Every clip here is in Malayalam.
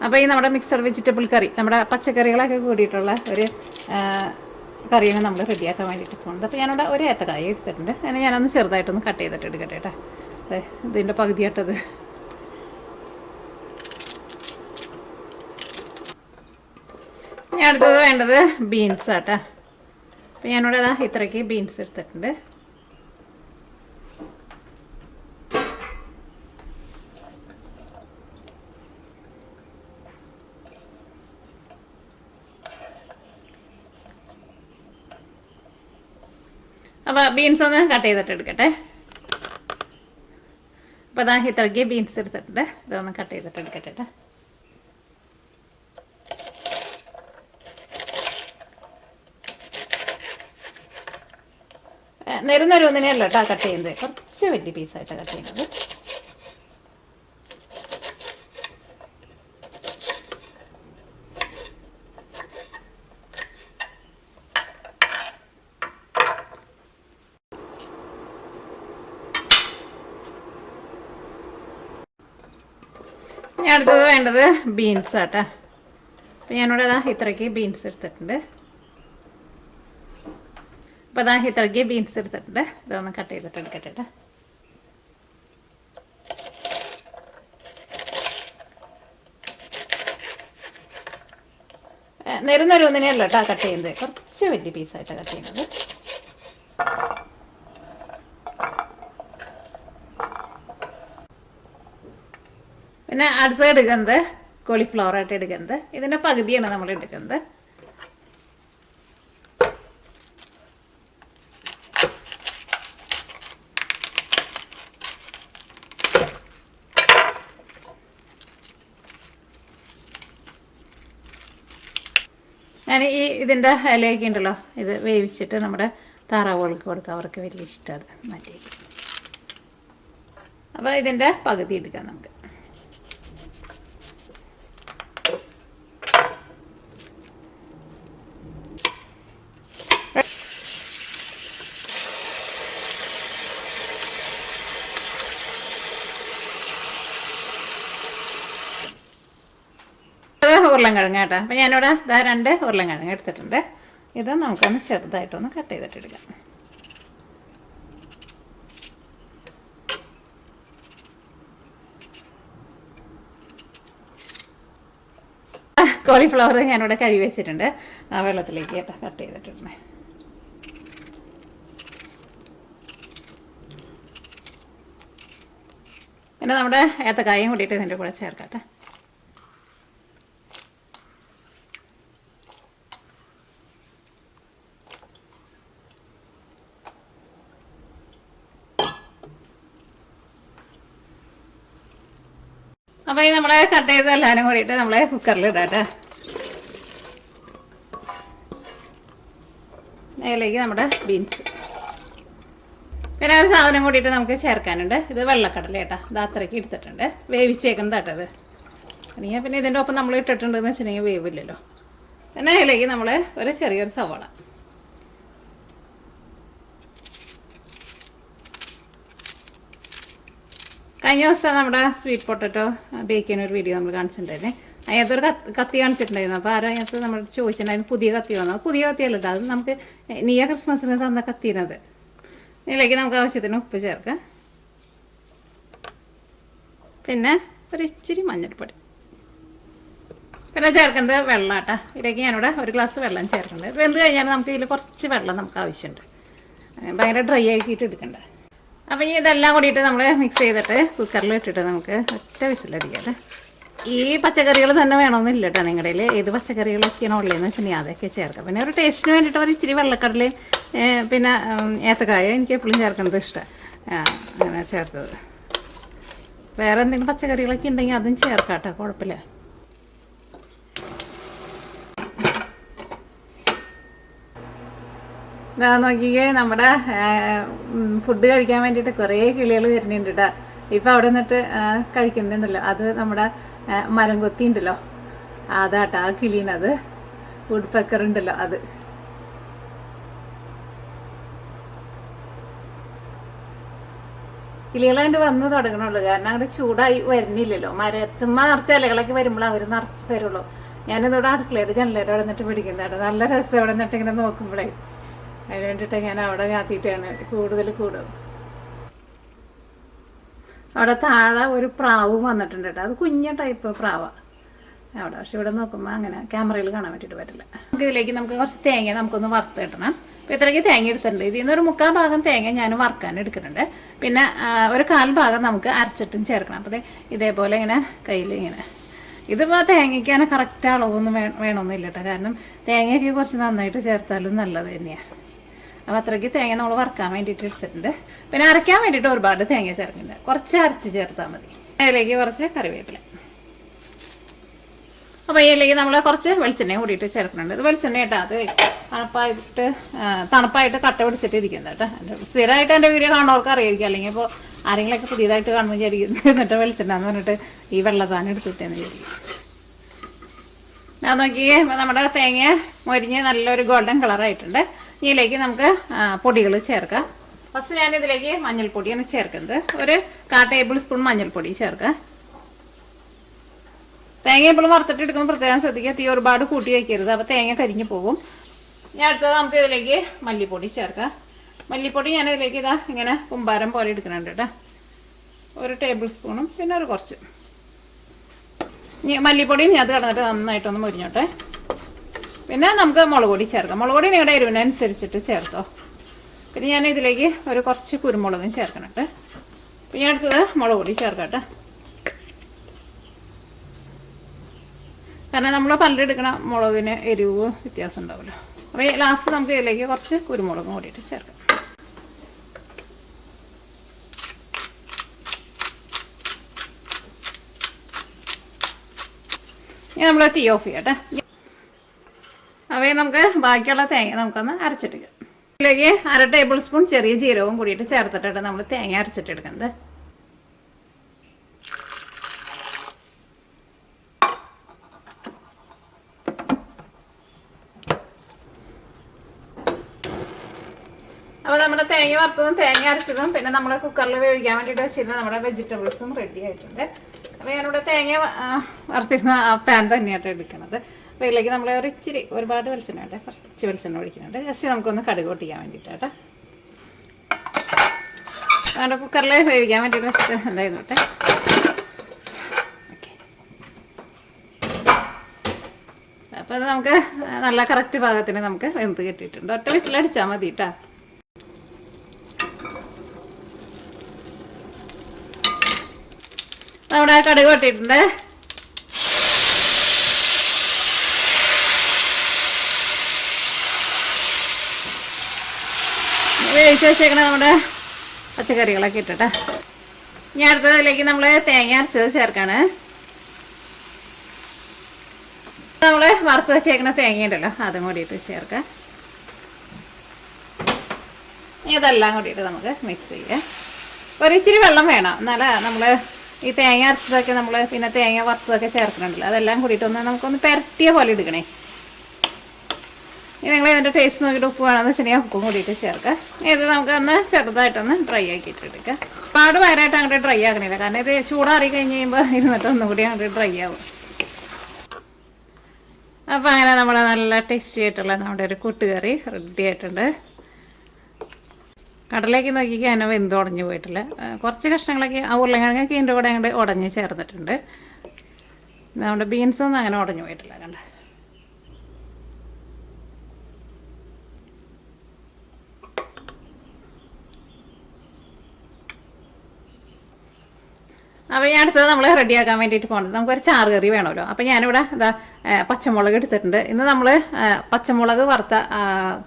അപ്പോൾ ഈ നമ്മുടെ മിക്സഡ് വെജിറ്റബിൾ കറി, നമ്മുടെ പച്ചക്കറികളൊക്കെ കൂടിയിട്ടുള്ള ഒരു കറിയാണ് നമ്മൾ റെഡിയാക്കാൻ വേണ്ടിയിട്ട് പോകുന്നത്. അപ്പോൾ ഞാനിവിടെ ഒരു ഏത്തക്കായ എടുത്തിട്ടുണ്ട്. അതിന് ഞാനൊന്ന് ചെറുതായിട്ടൊന്ന് കട്ട് ചെയ്തിട്ട് എടുക്കട്ടെ കേട്ടോ. ഇതിൻ്റെ പകുതിയായിട്ടത്. ഞാൻ അടുത്തത് വേണ്ടത് ബീൻസ് ആട്ടോ. അപ്പോൾ ഞാനിവിടെ ഇത്രയ്ക്ക് ബീൻസ് എടുത്തിട്ടുണ്ട്. അപ്പോൾ ബീൻസ് ഒന്ന് കട്ട് ചെയ്തിട്ട് എടുക്കട്ടെ. അപ്പോൾ ഇത്രയ്ക്ക് ബീൻസ് എടുത്തിട്ടുണ്ട്. ഇതൊന്ന് കട്ട് ചെയ്തിട്ട് എടുക്കട്ടെ കേട്ടോ. നെരുന്നൊരുന്നിനെയല്ല കേട്ടോ കട്ട് ചെയ്യുന്നത്, കുറച്ച് വലിയ പീസായിട്ട് കട്ട് ചെയ്യുന്നത്. ഞാൻ അടുത്തത് വേണ്ടത് ബീൻസ് ആട്ടോ. അപ്പോൾ ഞാനിവിടെ ഇത്രയ്ക്ക് ബീൻസ് എടുത്തിട്ടുണ്ട്. അപ്പോൾ ഇത്രയ്ക്ക് ബീൻസ് എടുത്തിട്ടുണ്ട്. ഇതൊന്ന് കട്ട് ചെയ്തിട്ട് എടുക്കട്ടെ കേട്ടോ. നെരുന്നൊരുന്നിനെയല്ല കേട്ടോ കട്ട് ചെയ്യുന്നത്, കുറച്ച് വലിയ പീസായിട്ട് കട്ട് ചെയ്യുന്നത്. പിന്നെ അടുത്തത് എടുക്കുന്നത് കോളിഫ്ലവർ ആയിട്ട് എടുക്കുന്നത്. ഇതിൻ്റെ പകുതിയാണ് നമ്മൾ എടുക്കുന്നത്. ഞാൻ ഇതിൻ്റെ ഇലയൊക്കെ ഉണ്ടല്ലോ, ഇത് വേവിച്ചിട്ട് നമ്മുടെ താറാവുകൾക്ക് കൊടുക്കാം, അവർക്ക് വലിയ ഇഷ്ടം. അത് മാറ്റി. അപ്പോൾ ഇതിൻ്റെ പകുതി എടുക്കാം നമുക്ക്. ഉരുളൻകിഴങ്ങ് കേട്ടോ. അപ്പോൾ ഞാനിവിടെ 2 ഉരുളൻകിഴങ്ങ് എടുത്തിട്ടുണ്ട്. ഇത് നമുക്കൊന്ന് ചെറുതായിട്ടൊന്ന് കട്ട് ചെയ്തിട്ടെടുക്കാം. കോളിഫ്ലവർ ഞാനിവിടെ കഴുകി വെച്ചിട്ടുണ്ട്. ആ വെള്ളത്തിലേക്ക് കേട്ടോ കട്ട് ചെയ്തിട്ടുണ്ട്. പിന്നെ നമ്മുടെ ഏത്തക്കായും കൂടിയിട്ട് ഇതിൻ്റെ കൂടെ ചേർക്കട്ടെ. അപ്പോൾ ഈ നമ്മളെ കട്ട് ചെയ്ത് എല്ലാവരും കൂടിയിട്ട് നമ്മളെ കുക്കറിൽ ഇടാട്ടെ. അതിലേക്ക് നമ്മുടെ ബീൻസ്, പിന്നെ ഒരു സാധനം കൂടിയിട്ട് നമുക്ക് ചേർക്കാനുണ്ട്. ഇത് വെള്ളക്കടല കേട്ടോ. ഇത് അത്രയ്ക്ക് എടുത്തിട്ടുണ്ട്, വേവിച്ചേക്കുന്നത് കേട്ടത്. അല്ലെങ്കിൽ പിന്നെ ഇതിൻ്റെ ഒപ്പം നമ്മൾ ഇട്ടിട്ടുണ്ടെന്ന് വെച്ചിട്ടുണ്ടെങ്കിൽ വേവില്ലല്ലോ. പിന്നെ അതിലേക്ക് നമ്മൾ ഒരു ചെറിയൊരു സവാള, കഴിഞ്ഞ ദിവസം നമ്മുടെ സ്വീറ്റ് പൊട്ടറ്റോ ബേക്ക് ചെയ്യുന്ന ഒരു വീഡിയോ നമ്മൾ കാണിച്ചിട്ടുണ്ടായിരുന്നേ. അതിനകത്തൊരു കത്തി കാണിച്ചിട്ടുണ്ടായിരുന്നു. അപ്പോൾ ആരും അതിനകത്ത് നമ്മൾ ചോദിച്ചിട്ടുണ്ടായിരുന്നു പുതിയ കത്തി വന്നത്. പുതിയ കത്തിയല്ല കേട്ടോ, അത് നമുക്ക് നീയ ക്രിസ്മസിന് തന്ന കത്തിയത്. ഇതിലേക്ക് നമുക്ക് ആവശ്യത്തിന് ഉപ്പ് ചേർക്കാം. പിന്നെ ഒരു ഇച്ചിരി മഞ്ഞൾപ്പൊടി, പിന്നെ ചേർക്കുന്നത് വെള്ളം കേട്ടോ. ഇതിലേക്ക് ഞാനിവിടെ 1 ഗ്ലാസ് വെള്ളം ചേർക്കുന്നുണ്ട്. വെന്ത് കഴിഞ്ഞാൽ നമുക്ക് ഇതിൽ കുറച്ച് വെള്ളം നമുക്ക് ആവശ്യമുണ്ട്, ഭയങ്കര ഡ്രൈ ആക്കിയിട്ട് എടുക്കണ്ട. അപ്പോൾ ഈ ഇതെല്ലാം കൂടിയിട്ട് നമ്മൾ മിക്സ് ചെയ്തിട്ട് കുക്കറിൽ ഇട്ടിട്ട് നമുക്ക് ഒറ്റ വിസിലടിക്കാതെ. ഈ പച്ചക്കറികൾ തന്നെ വേണമെന്നില്ല കേട്ടോ. നിങ്ങളുടെ കയ്യിൽ ഏത് പച്ചക്കറികളൊക്കെയാണോ ഉള്ളതെന്ന് വെച്ചിട്ടുണ്ടെങ്കിൽ അതൊക്കെ ചേർക്കാം. പിന്നെ ഒരു ടേസ്റ്റിന് വേണ്ടിയിട്ട് ഒരു ഇച്ചിരി വെള്ളക്കടല, പിന്നെ ഏത്തക്കായ എനിക്ക് എപ്പോഴും ചേർക്കുന്നത് ഇഷ്ടമാണ്, അങ്ങനെ ചേർത്തത്. വേറെ എന്തെങ്കിലും പച്ചക്കറികളൊക്കെ ഉണ്ടെങ്കിൽ അതും ചേർക്കാം കേട്ടോ, കുഴപ്പമില്ല. നോക്കിക്കേ, നമ്മുടെ ഫുഡ് കഴിക്കാൻ വേണ്ടിയിട്ട് കുറേ കിളികൾ വരുന്നുണ്ട് കേട്ടോ. ഇപ്പം അവിടെ നിന്നിട്ട് കഴിക്കുന്നുണ്ടല്ലോ, അത് നമ്മുടെ മരം കൊത്തി ഉണ്ടല്ലോ, അതാട്ടോ ആ കിളീനത്. വുഡ് പെക്കർ ഉണ്ടല്ലോ അത്. കിളികളാണ്ട് വന്ന് തുടങ്ങണുള്ളൂ. കാരണം അവിടെ ചൂടായി വരുന്നില്ലല്ലോ. മരത്തുമ്മ നിറച്ച് ഇലകളൊക്കെ വരുമ്പോൾ അവർ നിറച്ച് വരുള്ളൂ. ഞാനിതോടെ അടുക്കളയുടെ ജനലേടെ അവിടെ നിന്നിട്ട് പിടിക്കുന്നതാണ്. നല്ല രസം അവിടെ നിന്നിട്ട് ഇങ്ങനെ നോക്കുമ്പോഴേ. അതിന് വേണ്ടിയിട്ട് ഞാൻ അവിടെ കാത്തിയിട്ടാണ് കൂടുതൽ കൂടും. അവിടെ താഴെ ഒരു പ്രാവും വന്നിട്ടുണ്ട് കേട്ടോ. അത് കുഞ്ഞ ടൈപ്പ് പ്രാവാണ് അവിടെ. പക്ഷെ ഇവിടെ നോക്കുമ്പോൾ അങ്ങനെ ക്യാമറയിൽ കാണാൻ വേണ്ടിയിട്ട് പറ്റില്ല. നമുക്ക് ഇതിലേക്ക് നമുക്ക് കുറച്ച് തേങ്ങ നമുക്കൊന്ന് വറുത്ത് കിട്ടണം. അപ്പോൾ ഇത്രയ്ക്ക് തേങ്ങ എടുത്തിട്ടുണ്ട്. ഇതിൽ നിന്ന് ഒരു 3/4 ഭാഗം തേങ്ങ ഞാൻ വറുക്കാൻ എടുക്കുന്നുണ്ട്. പിന്നെ ഒരു 1/4 ഭാഗം നമുക്ക് അരച്ചിട്ടും ചേർക്കണം. അപ്പോൾ ഇതേപോലെ ഇങ്ങനെ കയ്യിൽ ഇങ്ങനെ. ഇതിപ്പോൾ തേങ്ങയ്ക്കാണ് കറക്റ്റ് അളവൊന്നും വേണമെന്നില്ല കേട്ടോ. കാരണം തേങ്ങയൊക്കെ കുറച്ച് നന്നായിട്ട് ചേർത്താലും നല്ലത് തന്നെയാണ്. അപ്പോൾ അത്രയ്ക്ക് തേങ്ങ നമ്മൾ വറുക്കാൻ വേണ്ടിയിട്ട് എടുത്തിട്ടുണ്ട്. പിന്നെ അരയ്ക്കാൻ വേണ്ടിയിട്ട് ഒരുപാട് തേങ്ങ ചേർക്കുന്നുണ്ട്. കുറച്ച് അരച്ച് ചേർത്താൽ മതി. അതിലേക്ക് കുറച്ച് കറിവേപ്പില. അപ്പോൾ ഇതിലേക്ക് നമ്മൾ കുറച്ച് വെളിച്ചെണ്ണയും കൂടിയിട്ട് ചേർക്കുന്നുണ്ട്. ഇത് വെളിച്ചെണ്ണ കേട്ടോ. അത് തണുപ്പായിട്ട് കട്ട പിടിച്ചിട്ട് ഇരിക്കുന്നത് കേട്ടോ. സ്ഥിരമായിട്ട് എൻ്റെ വീഡിയോ കാണുന്നവർക്ക് അറിയായിരിക്കും. അല്ലെങ്കിൽ ഇപ്പോൾ ആരെങ്കിലുമൊക്കെ പുതിയതായിട്ട് കാണുമ്പോൾ വിചാരിക്കുന്നത് എന്നിട്ട് വെളിച്ചെണ്ണ എന്ന് പറഞ്ഞിട്ട് ഈ വെള്ള സാധനം എടുത്തിട്ടെന്ന് വിചാരിക്കും. ഞാൻ നോക്കിയേ നമ്മുടെ തേങ്ങ മൊരിഞ്ഞ് നല്ലൊരു ഗോൾഡൻ കളറായിട്ടുണ്ട്. ഇതിലേക്ക് നമുക്ക് പൊടികൾ ചേർക്കാം. ഫസ്റ്റ് ഞാനിതിലേക്ക് മഞ്ഞൾപ്പൊടിയാണ് ചേർക്കുന്നത്. ഒരു 1/4 ടേബിൾ സ്പൂൺ മഞ്ഞൾപ്പൊടി ചേർക്കാം. തേങ്ങ എപ്പോഴും വറുത്തിട്ട് എടുക്കുമ്പോൾ പ്രത്യേകം ശ്രദ്ധിക്കുക. തീ ഒരുപാട് കൂട്ടി വയ്ക്കരുത്. അപ്പോൾ തേങ്ങ കരിഞ്ഞു പോകും. ഞാൻ അടുത്തത് നമുക്ക് ഇതിലേക്ക് മല്ലിപ്പൊടി ചേർക്കാം. മല്ലിപ്പൊടി ഞാൻ ഇതിലേക്ക് ഇതാ ഇങ്ങനെ കുമ്പാരം പോലെ എടുക്കുന്നുണ്ട് കേട്ടോ. 1 ടേബിൾ സ്പൂണും പിന്നെ ഒരു കുറച്ച് മല്ലിപ്പൊടിയും ഞാൻ അത് കിടന്നിട്ട് നന്നായിട്ടൊന്ന് മുരിഞ്ഞോട്ടെ. പിന്നെ നമുക്ക് മുളക് പൊടി ചേർക്കാം. മുളക് പൊടി നിങ്ങളുടെ എരിവിനനുസരിച്ചിട്ട് ചേർത്തോ. പിന്നെ ഞാൻ ഇതിലേക്ക് ഒരു കുറച്ച് കുരുമുളകും ചേർക്കണം കേട്ടോ. പിന്നെ ഞാൻ അടുത്തത് മുളക് പൊടി ചേർക്കാം കേട്ടോ. കാരണം നമ്മൾ പല്ലെടുക്കണ മുളകിന് എരിവ് വ്യത്യാസം ഉണ്ടാവുമല്ലോ. അപ്പോൾ ലാസ്റ്റ് നമുക്ക് ഇതിലേക്ക് കുറച്ച് കുരുമുളകും കൂടിയിട്ട് ചേർക്കാം. ഇനി നമ്മൾ തീ ഓഫ് ചെയ്യാം കേട്ടോ. അവയെ നമുക്ക് ബാക്കിയുള്ള തേങ്ങ നമുക്കൊന്ന് അരച്ചിട്ടെടുക്കാം. ഇതിലേക്ക് 1/2 ടേബിൾ സ്പൂൺ ചെറിയ ജീരകവും കൂടിയിട്ട് ചേർത്തിട്ടാണ് നമ്മൾ തേങ്ങ അരച്ചിട്ടെടുക്കുന്നത്. അപ്പോൾ നമ്മുടെ തേങ്ങ വറുത്തതും തേങ്ങ അരച്ചതും പിന്നെ നമ്മൾ കുക്കറിൽ വേവിക്കാൻ വേണ്ടിയിട്ട് വെച്ചിരുന്ന നമ്മുടെ വെജിറ്റബിൾസും റെഡി ആയിട്ടുണ്ട്. അപ്പോൾ ഞാനിവിടെ തേങ്ങ വറുത്തിരുന്ന ആ പാൻ തന്നെയായിട്ട് എടുക്കുന്നത്. അപ്പോൾ ഇതിലേക്ക് നമ്മൾ ഒരു ഇച്ചിരി ഒരുപാട് വെളിച്ചെണ്ണ വേണ്ടേ, കുറച്ച് വെളിച്ചെണ്ണ ഒഴിക്കുന്നുണ്ട്. ജസ്റ്റ് നമുക്കൊന്ന് കടുക് പൊട്ടിക്കാൻ വേണ്ടിയിട്ടാട്ടോ. നമ്മുടെ കുക്കറിൽ വേവിക്കാൻ വേണ്ടിയിട്ട് വെച്ചിട്ട് എന്തായിരുന്നോട്ടെ. ഓക്കെ, അപ്പോൾ അത് നമുക്ക് നല്ല കറക്റ്റ് പാകത്തിന് നമുക്ക് വെന്ത് കിട്ടിയിട്ടുണ്ട്. ഒറ്റ വിസിലടിച്ചാൽ മതി കേട്ടോ. നമ്മുടെ കടുക് പൊട്ടിയിട്ടുണ്ട്. വേവിച്ച് വെച്ചേക്കണ നമ്മുടെ പച്ചക്കറികളൊക്കെ ഇട്ടിട്ട് ഇനി അടുത്തതിലേക്ക് നമ്മൾ തേങ്ങ അരച്ചത് ചേർക്കാണ്. നമ്മൾ വറുത്ത് വെച്ചേക്കണ തേങ്ങ ഉണ്ടല്ലോ അതും കൂടിയിട്ട് ചേർക്കാം. ഇതെല്ലാം കൂടിയിട്ട് നമുക്ക് മിക്സ് ചെയ്യാം. ഒരിച്ചിരി വെള്ളം വേണം, എന്നാലേ നമ്മൾ ഈ തേങ്ങ അരച്ചതൊക്കെ നമ്മൾ പിന്നെ തേങ്ങ വറുത്തതൊക്കെ ചേർക്കണുണ്ടല്ലോ അതെല്ലാം കൂടിയിട്ടൊന്ന് നമുക്കൊന്ന് പെരട്ടിയ പോലെ എടുക്കണേ. ഇനി നിങ്ങൾ ഇതിൻ്റെ ടേസ്റ്റ് നോക്കിയിട്ട് ഉപ്പ് വേണമെന്ന് വെച്ചിട്ടുണ്ടെങ്കിൽ ഉപ്പും കൂടിയിട്ട് ചേർക്കാം. ഇത് നമുക്ക് ഒന്ന് ചെറുതായിട്ടൊന്ന് ഡ്രൈ ആക്കിയിട്ട് എടുക്കാം. പാട് വയറായിട്ട് അങ്ങോട്ട് ഡ്രൈ ആക്കണില്ല, കാരണം ഇത് ചൂടാറി കഴിഞ്ഞ് കഴിയുമ്പോൾ ഇരുന്നിട്ട് ഒന്നും കൂടി അങ്ങോട്ട് ഡ്രൈ ആവും. അപ്പോൾ അങ്ങനെ നമ്മുടെ നല്ല ടേസ്റ്റി ആയിട്ടുള്ള നമ്മുടെ ഒരു കൂട്ടുകറി റെഡി ആയിട്ടുണ്ട്. കടലേക്ക് നോക്കിക്കാൻ അതിനെ വെന്ത് ഉടഞ്ഞു പോയിട്ടില്ല. കുറച്ച് കഷ്ണങ്ങളൊക്കെ ആ ഉരുളക്കിഴങ്ങൊക്കെ ഇതിൻ്റെ കൂടെ അങ്ങോട്ട് ഉടഞ്ഞ് ചേർന്നിട്ടുണ്ട്. നമ്മുടെ ബീൻസൊന്നും അങ്ങനെ ഉടഞ്ഞു പോയിട്ടില്ല കണ്ട. അപ്പോൾ ഞാൻ അടുത്തത് നമ്മൾ റെഡിയാക്കാൻ വേണ്ടിയിട്ട് പോകുന്നത് നമുക്കൊരു ചാറ് കറി വേണമല്ലോ. അപ്പോൾ ഞാനിവിടെ എന്താ പച്ചമുളക് എടുത്തിട്ടുണ്ട്. ഇന്ന് നമ്മൾ പച്ചമുളക് വറുത്ത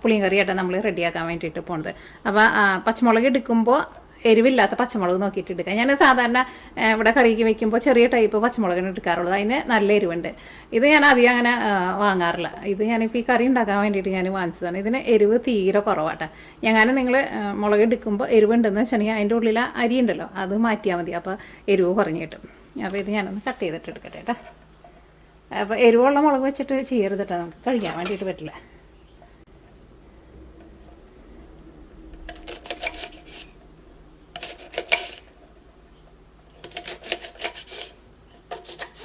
പുളിയും കറിയായിട്ടാണ് നമ്മൾ റെഡിയാക്കാൻ വേണ്ടിയിട്ട് പോകുന്നത്. അപ്പോൾ പച്ചമുളക് എടുക്കുമ്പോൾ എരിവില്ലാത്ത പച്ചമുളക് നോക്കിയിട്ട് എടുക്കുക. ഞാൻ സാധാരണ ഇവിടെ കറിക്ക് വെക്കുമ്പോൾ ചെറിയ ടൈപ്പ് പച്ചമുളകിന് എടുക്കാറുള്ളത്, അതിന് നല്ല എരിവുണ്ട്. ഇത് ഞാൻ അധികം അങ്ങനെ വാങ്ങാറില്ല. ഇത് ഞാനിപ്പോൾ ഈ കറി ഉണ്ടാക്കാൻ വേണ്ടിയിട്ട് ഞാൻ വാങ്ങിച്ചതാണ്. ഇതിന് എരിവ് തീരെ കുറവാട്ടോ. ഞാൻ നിങ്ങൾ മുളക് എടുക്കുമ്പോൾ എരിവുണ്ടെന്ന് വെച്ചിട്ടുണ്ടെങ്കിൽ അതിൻ്റെ ഉള്ളിൽ അരി ഉണ്ടല്ലോ അത് മാറ്റിയാൽ മതി, അപ്പോൾ എരിവ് കുറഞ്ഞ് കിട്ടും. അപ്പോൾ ഇത് ഞാനൊന്ന് കട്ട് ചെയ്തിട്ട് എടുക്കട്ടെ കേട്ടോ. അപ്പോൾ എരിവുള്ള മുളക് വെച്ചിട്ട് ചെയ്യരുത് കേട്ടോ, നമുക്ക് കഴിക്കാൻ വേണ്ടിയിട്ട് പറ്റില്ല.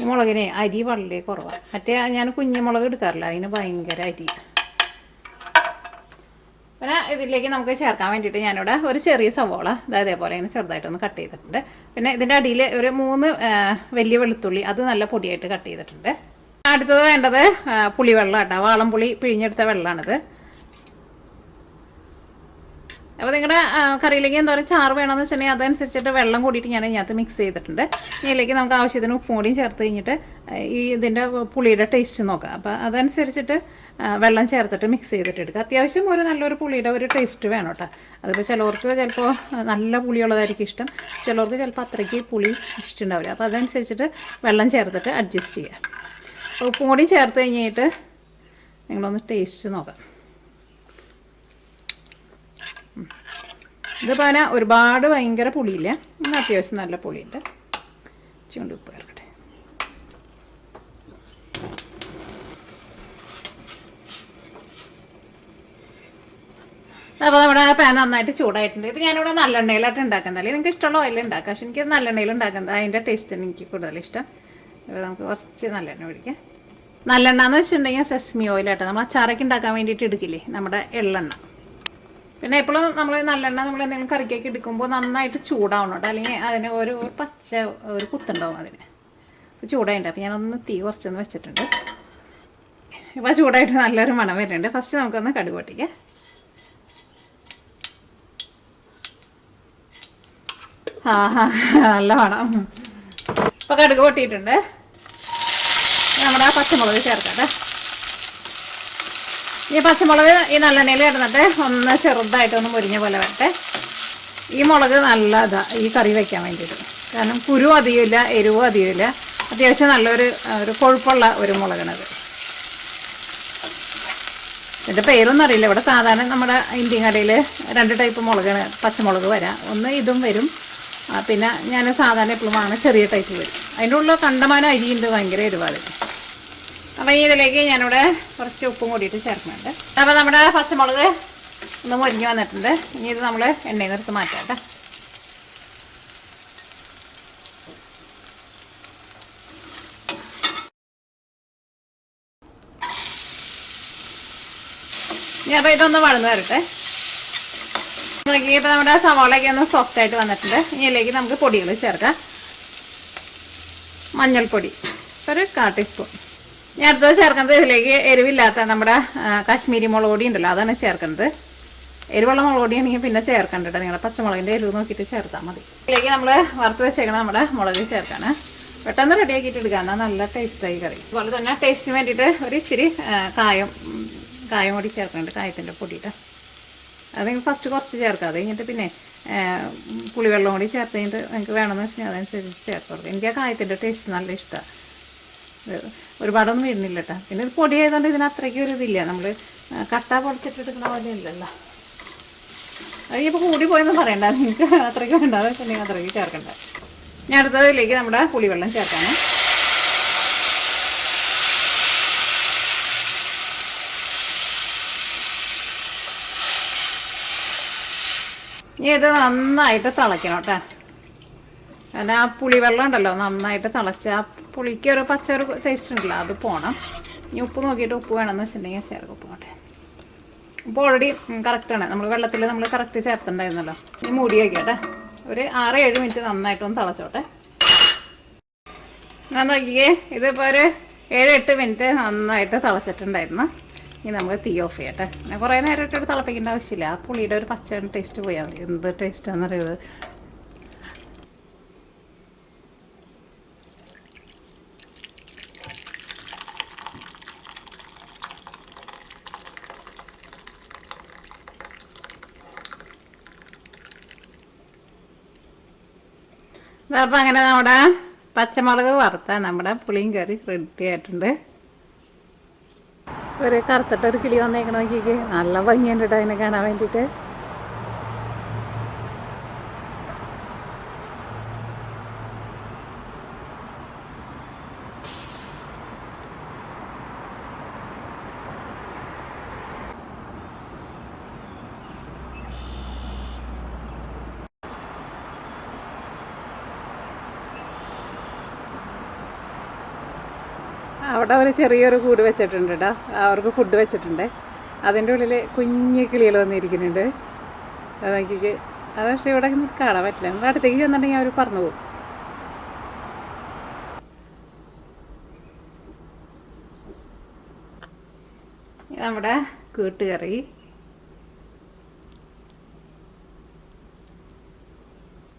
ഈ മുളകിന് അരി വളരെ കുറവാണ്. മറ്റേ ഞാൻ കുഞ്ഞുമുളക് എടുക്കാറില്ല, അതിന് ഭയങ്കര അരി. പിന്നെ ഇതിലേക്ക് നമുക്ക് ചേർക്കാൻ വേണ്ടിയിട്ട് ഞാനിവിടെ ഒരു ചെറിയ സവോള അതേപോലെ ഇങ്ങനെ ചെറുതായിട്ടൊന്ന് കട്ട് ചെയ്തിട്ടുണ്ട്. പിന്നെ ഇതിൻ്റെ അടിയിൽ ഒരു 3 വലിയ വെളുത്തുള്ളി അത് നല്ല പൊടിയായിട്ട് കട്ട് ചെയ്തിട്ടുണ്ട്. അടുത്തത് വേണ്ടത് പുളിവെള്ളം കേട്ടോ. വാളംപുളി പിഴിഞ്ഞെടുത്ത വെള്ളമാണിത്. അപ്പോൾ നിങ്ങളുടെ കറിയിലേക്ക് എന്തോരം ചാറ് വേണമെന്ന് വെച്ചിട്ടുണ്ടെങ്കിൽ അതനുസരിച്ചിട്ട് വെള്ളം കൂടിയിട്ട് ഞാൻ ഇതിനകത്ത് മിക്സ് ചെയ്തിട്ടുണ്ട്. ഇതിലേക്ക് നമുക്ക് ആവശ്യത്തിന് ഉപ്പും കൂടിയും ചേർത്ത് കഴിഞ്ഞിട്ട് ഇതിൻ്റെ പുളിയുടെ ടേസ്റ്റ് നോക്കാം. അപ്പോൾ അതനുസരിച്ചിട്ട് വെള്ളം ചേർത്തിട്ട് മിക്സ് ചെയ്തിട്ട് എടുക്കുക. അത്യാവശ്യം ഒരു നല്ലൊരു പുളിയുടെ ഒരു ടേസ്റ്റ് വേണം കേട്ടോ. അതിപ്പോൾ ചിലവർക്ക് ചിലപ്പോൾ നല്ല പുളിയുള്ളതായിരിക്കും ഇഷ്ടം, ചിലവർക്ക് ചിലപ്പോൾ അത്രയ്ക്ക് പുളി ഇഷ്ടമുണ്ടാവില്ല. അപ്പോൾ അതനുസരിച്ചിട്ട് വെള്ളം ചേർത്തിട്ട് അഡ്ജസ്റ്റ് ചെയ്യുക. ഉപ്പും കൂടി ചേർത്ത് കഴിഞ്ഞിട്ട് നിങ്ങളൊന്ന് ടേസ്റ്റ് നോക്കാം. ഇതിപ്പോൾ അതിന് ഒരുപാട് ഭയങ്കര പുളിയില്ല, അത്യാവശ്യം നല്ല പുളിയുണ്ട്. ചൂണ്ട് ഉപ്പ് ചേർക്കട്ടെ. അപ്പോൾ നമ്മുടെ പാൻ നന്നായിട്ട് ചൂടായിട്ടുണ്ട്. ഇത് ഞാനിവിടെ നല്ലെണ്ണയിലായിട്ട് ഉണ്ടാക്കുന്നത്. അല്ലെങ്കിൽ നിങ്ങൾക്ക് ഇഷ്ടമുള്ള ഓയിൽ ഉണ്ടാക്കാം, പക്ഷെ എനിക്ക് നല്ലെണ്ണയിൽ ഉണ്ടാക്കുന്നത് അതിൻ്റെ ടേസ്റ്റാണ് എനിക്ക് കൂടുതൽ ഇഷ്ടം. അപ്പോൾ നമുക്ക് കുറച്ച് നല്ലെണ്ണ ഒഴിക്കാം. നല്ലെണ്ണ എന്ന് വെച്ചിട്ടുണ്ടെങ്കിൽ സെസ്മി ഓയിലായിട്ട് നമ്മൾ അച്ചാറൊക്കെ ഉണ്ടാക്കാൻ വേണ്ടിയിട്ട് എടുക്കില്ലേ, നമ്മുടെ എള്ളെണ്ണ. പിന്നെ എപ്പോഴും നമ്മൾ നല്ലെണ്ണ നമ്മൾ എന്തെങ്കിലും കറിക്കൊക്കെ എടുക്കുമ്പോൾ നന്നായിട്ട് ചൂടാവണം കേട്ടോ, അല്ലെങ്കിൽ അതിന് ഒരു പച്ച ഒരു കുത്തുണ്ടാവും അതിന്. അപ്പോൾ ചൂടായിട്ടുണ്ട്. അപ്പോൾ ഞാനൊന്ന് തീ കുറച്ചൊന്ന് വെച്ചിട്ടുണ്ട്. ഇപ്പോൾ ചൂടായിട്ട് നല്ലൊരു മണം വരുന്നുണ്ട്. ഫസ്റ്റ് നമുക്കൊന്ന് കടുക് പൊട്ടിക്കാം. നല്ല മണം. ഇപ്പോൾ കടുക് പൊട്ടിയിട്ടുണ്ട്. നമ്മുടെ പച്ചമുളക് ചേർക്കട്ടെ. ഈ പച്ചമുളക് ഈ നല്ലെണ്ണയിൽ കിടന്നിട്ട് ഒന്ന് ചെറുതായിട്ടൊന്ന് മുരിഞ്ഞ പോലെ വരട്ടെ. ഈ മുളക് നല്ലതാണ് ഈ കറി വയ്ക്കാൻ വേണ്ടിയിട്ട്, കാരണം കുരു അധികമില്ല, എരിവും അധികമില്ല, അത്യാവശ്യം നല്ലൊരു കൊഴുപ്പുള്ള ഒരു മുളകാണത്. ഇതിൻ്റെ പേരൊന്നും അറിയില്ല. ഇവിടെ സാധാരണ നമ്മുടെ ഇന്ത്യൻ കടയിൽ 2 ടൈപ്പ് മുളകാണ് പച്ചമുളക് വരാം. ഒന്ന് ഇതും വരും, പിന്നെ ഞാൻ സാധാരണ എപ്പോഴും വാങ്ങുന്ന ചെറിയ ടൈപ്പ് വരും. അതിൻ്റെ ഉള്ളിൽ കണ്ടമാനം അരിയുണ്ട്, ഭയങ്കര എരിവാണ്. അപ്പോൾ ഇതിലേക്ക് ഞാനിവിടെ കുറച്ച് ഉപ്പും കൂടിയിട്ട് ചേർക്കുന്നുണ്ട്. അപ്പോൾ നമ്മുടെ പച്ചമുളക് ഒന്ന് മൊരിഞ്ഞ് വന്നിട്ടുണ്ട്. ഇനി ഇത് നമ്മൾ എണ്ണയിൽ നിർത്ത് മാറ്റാം കേട്ടോ. ഇനി അപ്പോൾ ഇതൊന്ന് വളർന്ന് വരട്ടെ. നോക്കിയപ്പോൾ നമ്മുടെ സവാളയൊക്കെ ഒന്ന് സോഫ്റ്റായിട്ട് വന്നിട്ടുണ്ട്. ഇനി ഇതിലേക്ക് നമുക്ക് പൊടികൾ ചേർക്കാം. മഞ്ഞൾപ്പൊടി ഒരു 1/4 ടീസ്പൂൺ. ഞാൻ അടുത്തത് ചേർക്കുന്നത് ഇതിലേക്ക് എരിവില്ലാത്ത നമ്മുടെ കാശ്മീരി മുളക് പൊടി ഉണ്ടല്ലോ, അതാണ് ചേർക്കുന്നത്. എരിവുള്ള മുളക് പൊടിയാണെങ്കിൽ പിന്നെ ചേർക്കണ്ട, നിങ്ങളുടെ പച്ചമുളകിൻ്റെ എരിവ് നോക്കിയിട്ട് ചേർത്താൽ മതി. ഇതിലേക്ക് നമ്മൾ വറുത്ത് വെച്ചേക്കണം നമ്മുടെ മുളക് ചേർക്കാണ്. പെട്ടെന്ന് റെഡിയാക്കിയിട്ട് എടുക്കുക, എന്നാൽ നല്ല ടേസ്റ്റായി കറി. അതുപോലെ തന്നെ ടേസ്റ്റിന് വേണ്ടിയിട്ട് ഒരു ഇച്ചിരി കായം കൂടി ചേർക്കുന്നുണ്ട്, കായത്തിൻ്റെ പൊടിയിട്ട്. അത് നിങ്ങൾ ഫസ്റ്റ് കുറച്ച് ചേർക്കുക. അത് കഴിഞ്ഞിട്ട് പിന്നെ പുളിവെള്ളം കൂടി ചേർത്ത് കഴിഞ്ഞിട്ട് നിങ്ങൾക്ക് വേണമെന്ന് വെച്ചാൽ അതനുസരിച്ച് ചേർത്ത് കൊടുക്കുക. എനിക്ക് ആ കായത്തിൻ്റെ ടേസ്റ്റ് നല്ല ഇഷ്ടമാണ്. ഒരുപാടൊന്നും വരുന്നില്ല കേട്ടോ. പിന്നെ ഇത് പൊടി ആയതുകൊണ്ട് ഇതിന് അത്രയ്ക്ക് ഒരു ഇതില്ല, നമ്മൾ കട്ട പൊടിച്ചിട്ടെടുക്കുന്ന പോലെ ഇല്ലല്ലോ. അത് ഇപ്പോൾ കൂടി പോയെന്ന് പറയണ്ട, നിങ്ങൾക്ക് അത്രയ്ക്ക് വേണ്ടാന്ന് വെച്ചിട്ടുണ്ടെങ്കിൽ അത്രയ്ക്ക് ചേർക്കണ്ട. ഞാൻ അടുത്തതിലേക്ക് നമ്മുടെ പുളിവെള്ളം ചേർക്കാണ്. ഇനി ഇത് നന്നായിട്ട് തിളയ്ക്കണം കേട്ടോ. കാരണം ആ പുളിവെള്ളം ഉണ്ടല്ലോ നന്നായിട്ട് തിളച്ച് ആ പുളിക്ക് ഒരു പച്ചൊരു ടേസ്റ്റ് ഉണ്ടല്ലോ, അത് പോകണം. ഇനി ഉപ്പ് നോക്കിയിട്ട് ഉപ്പ് വേണമെന്ന് വെച്ചിട്ടുണ്ടെങ്കിൽ ചേർക്കും. ഉപ്പ് പോട്ടെ. ഉപ്പ് ഓൾറെഡി കറക്റ്റാണ്, നമ്മൾ വെള്ളത്തിൽ നമ്മൾ കറക്റ്റ് ചേർത്തിട്ടുണ്ടായിരുന്നല്ലോ. ഇനി മൂടി വയ്ക്കട്ടെ. ഒരു 6-7 മിനിറ്റ് നന്നായിട്ടൊന്ന് തിളച്ചോട്ടെ. ഞാൻ നോക്കിയേ, ഇതിപ്പോൾ ഒരു 7-8 മിനിറ്റ് നന്നായിട്ട് തിളച്ചിട്ടുണ്ടായിരുന്നു. ഇനി നമ്മൾ തീ ഓഫ് ചെയ്യട്ടെ. പിന്നെ കുറേ നേരം ഇട്ടിട്ട് തിളപ്പിക്കേണ്ട ആവശ്യമില്ല, ആ പുളിയുടെ ഒരു പച്ച ടേസ്റ്റ് പോയാൽ മതി. എന്ത് ടേസ്റ്റാണെന്നറിയത്. അപ്പം അങ്ങനെ നമ്മുടെ പച്ചമുളക് വറുത്ത നമ്മുടെ പുളിയും കറി റെഡി ആയിട്ടുണ്ട്. ഒരു കറുത്തിട്ടൊരു കിളി വന്നേക്കണ നോക്കിക്ക്, നല്ല ഭംഗിയുണ്ട് കേട്ടോ അതിനെ കാണാൻ വേണ്ടിയിട്ട്. അവിടെ ഒരു ചെറിയൊരു കൂട് വെച്ചിട്ടുണ്ട് കേട്ടോ, അവർക്ക് ഫുഡ് വെച്ചിട്ടുണ്ട്. അതിൻ്റെ ഉള്ളിൽ കുഞ്ഞു കിളികൾ വന്നിരിക്കുന്നുണ്ട്. അത് നോക്കിക്ക്. അത് പക്ഷേ ഇവിടെ കാണാൻ പറ്റില്ല. നമ്മുടെ അടുത്തേക്ക് ചെന്നിട്ടുണ്ടെങ്കിൽ അവർ പറന്നു പോകും. നമ്മുടെ കൂട്ടുകറി,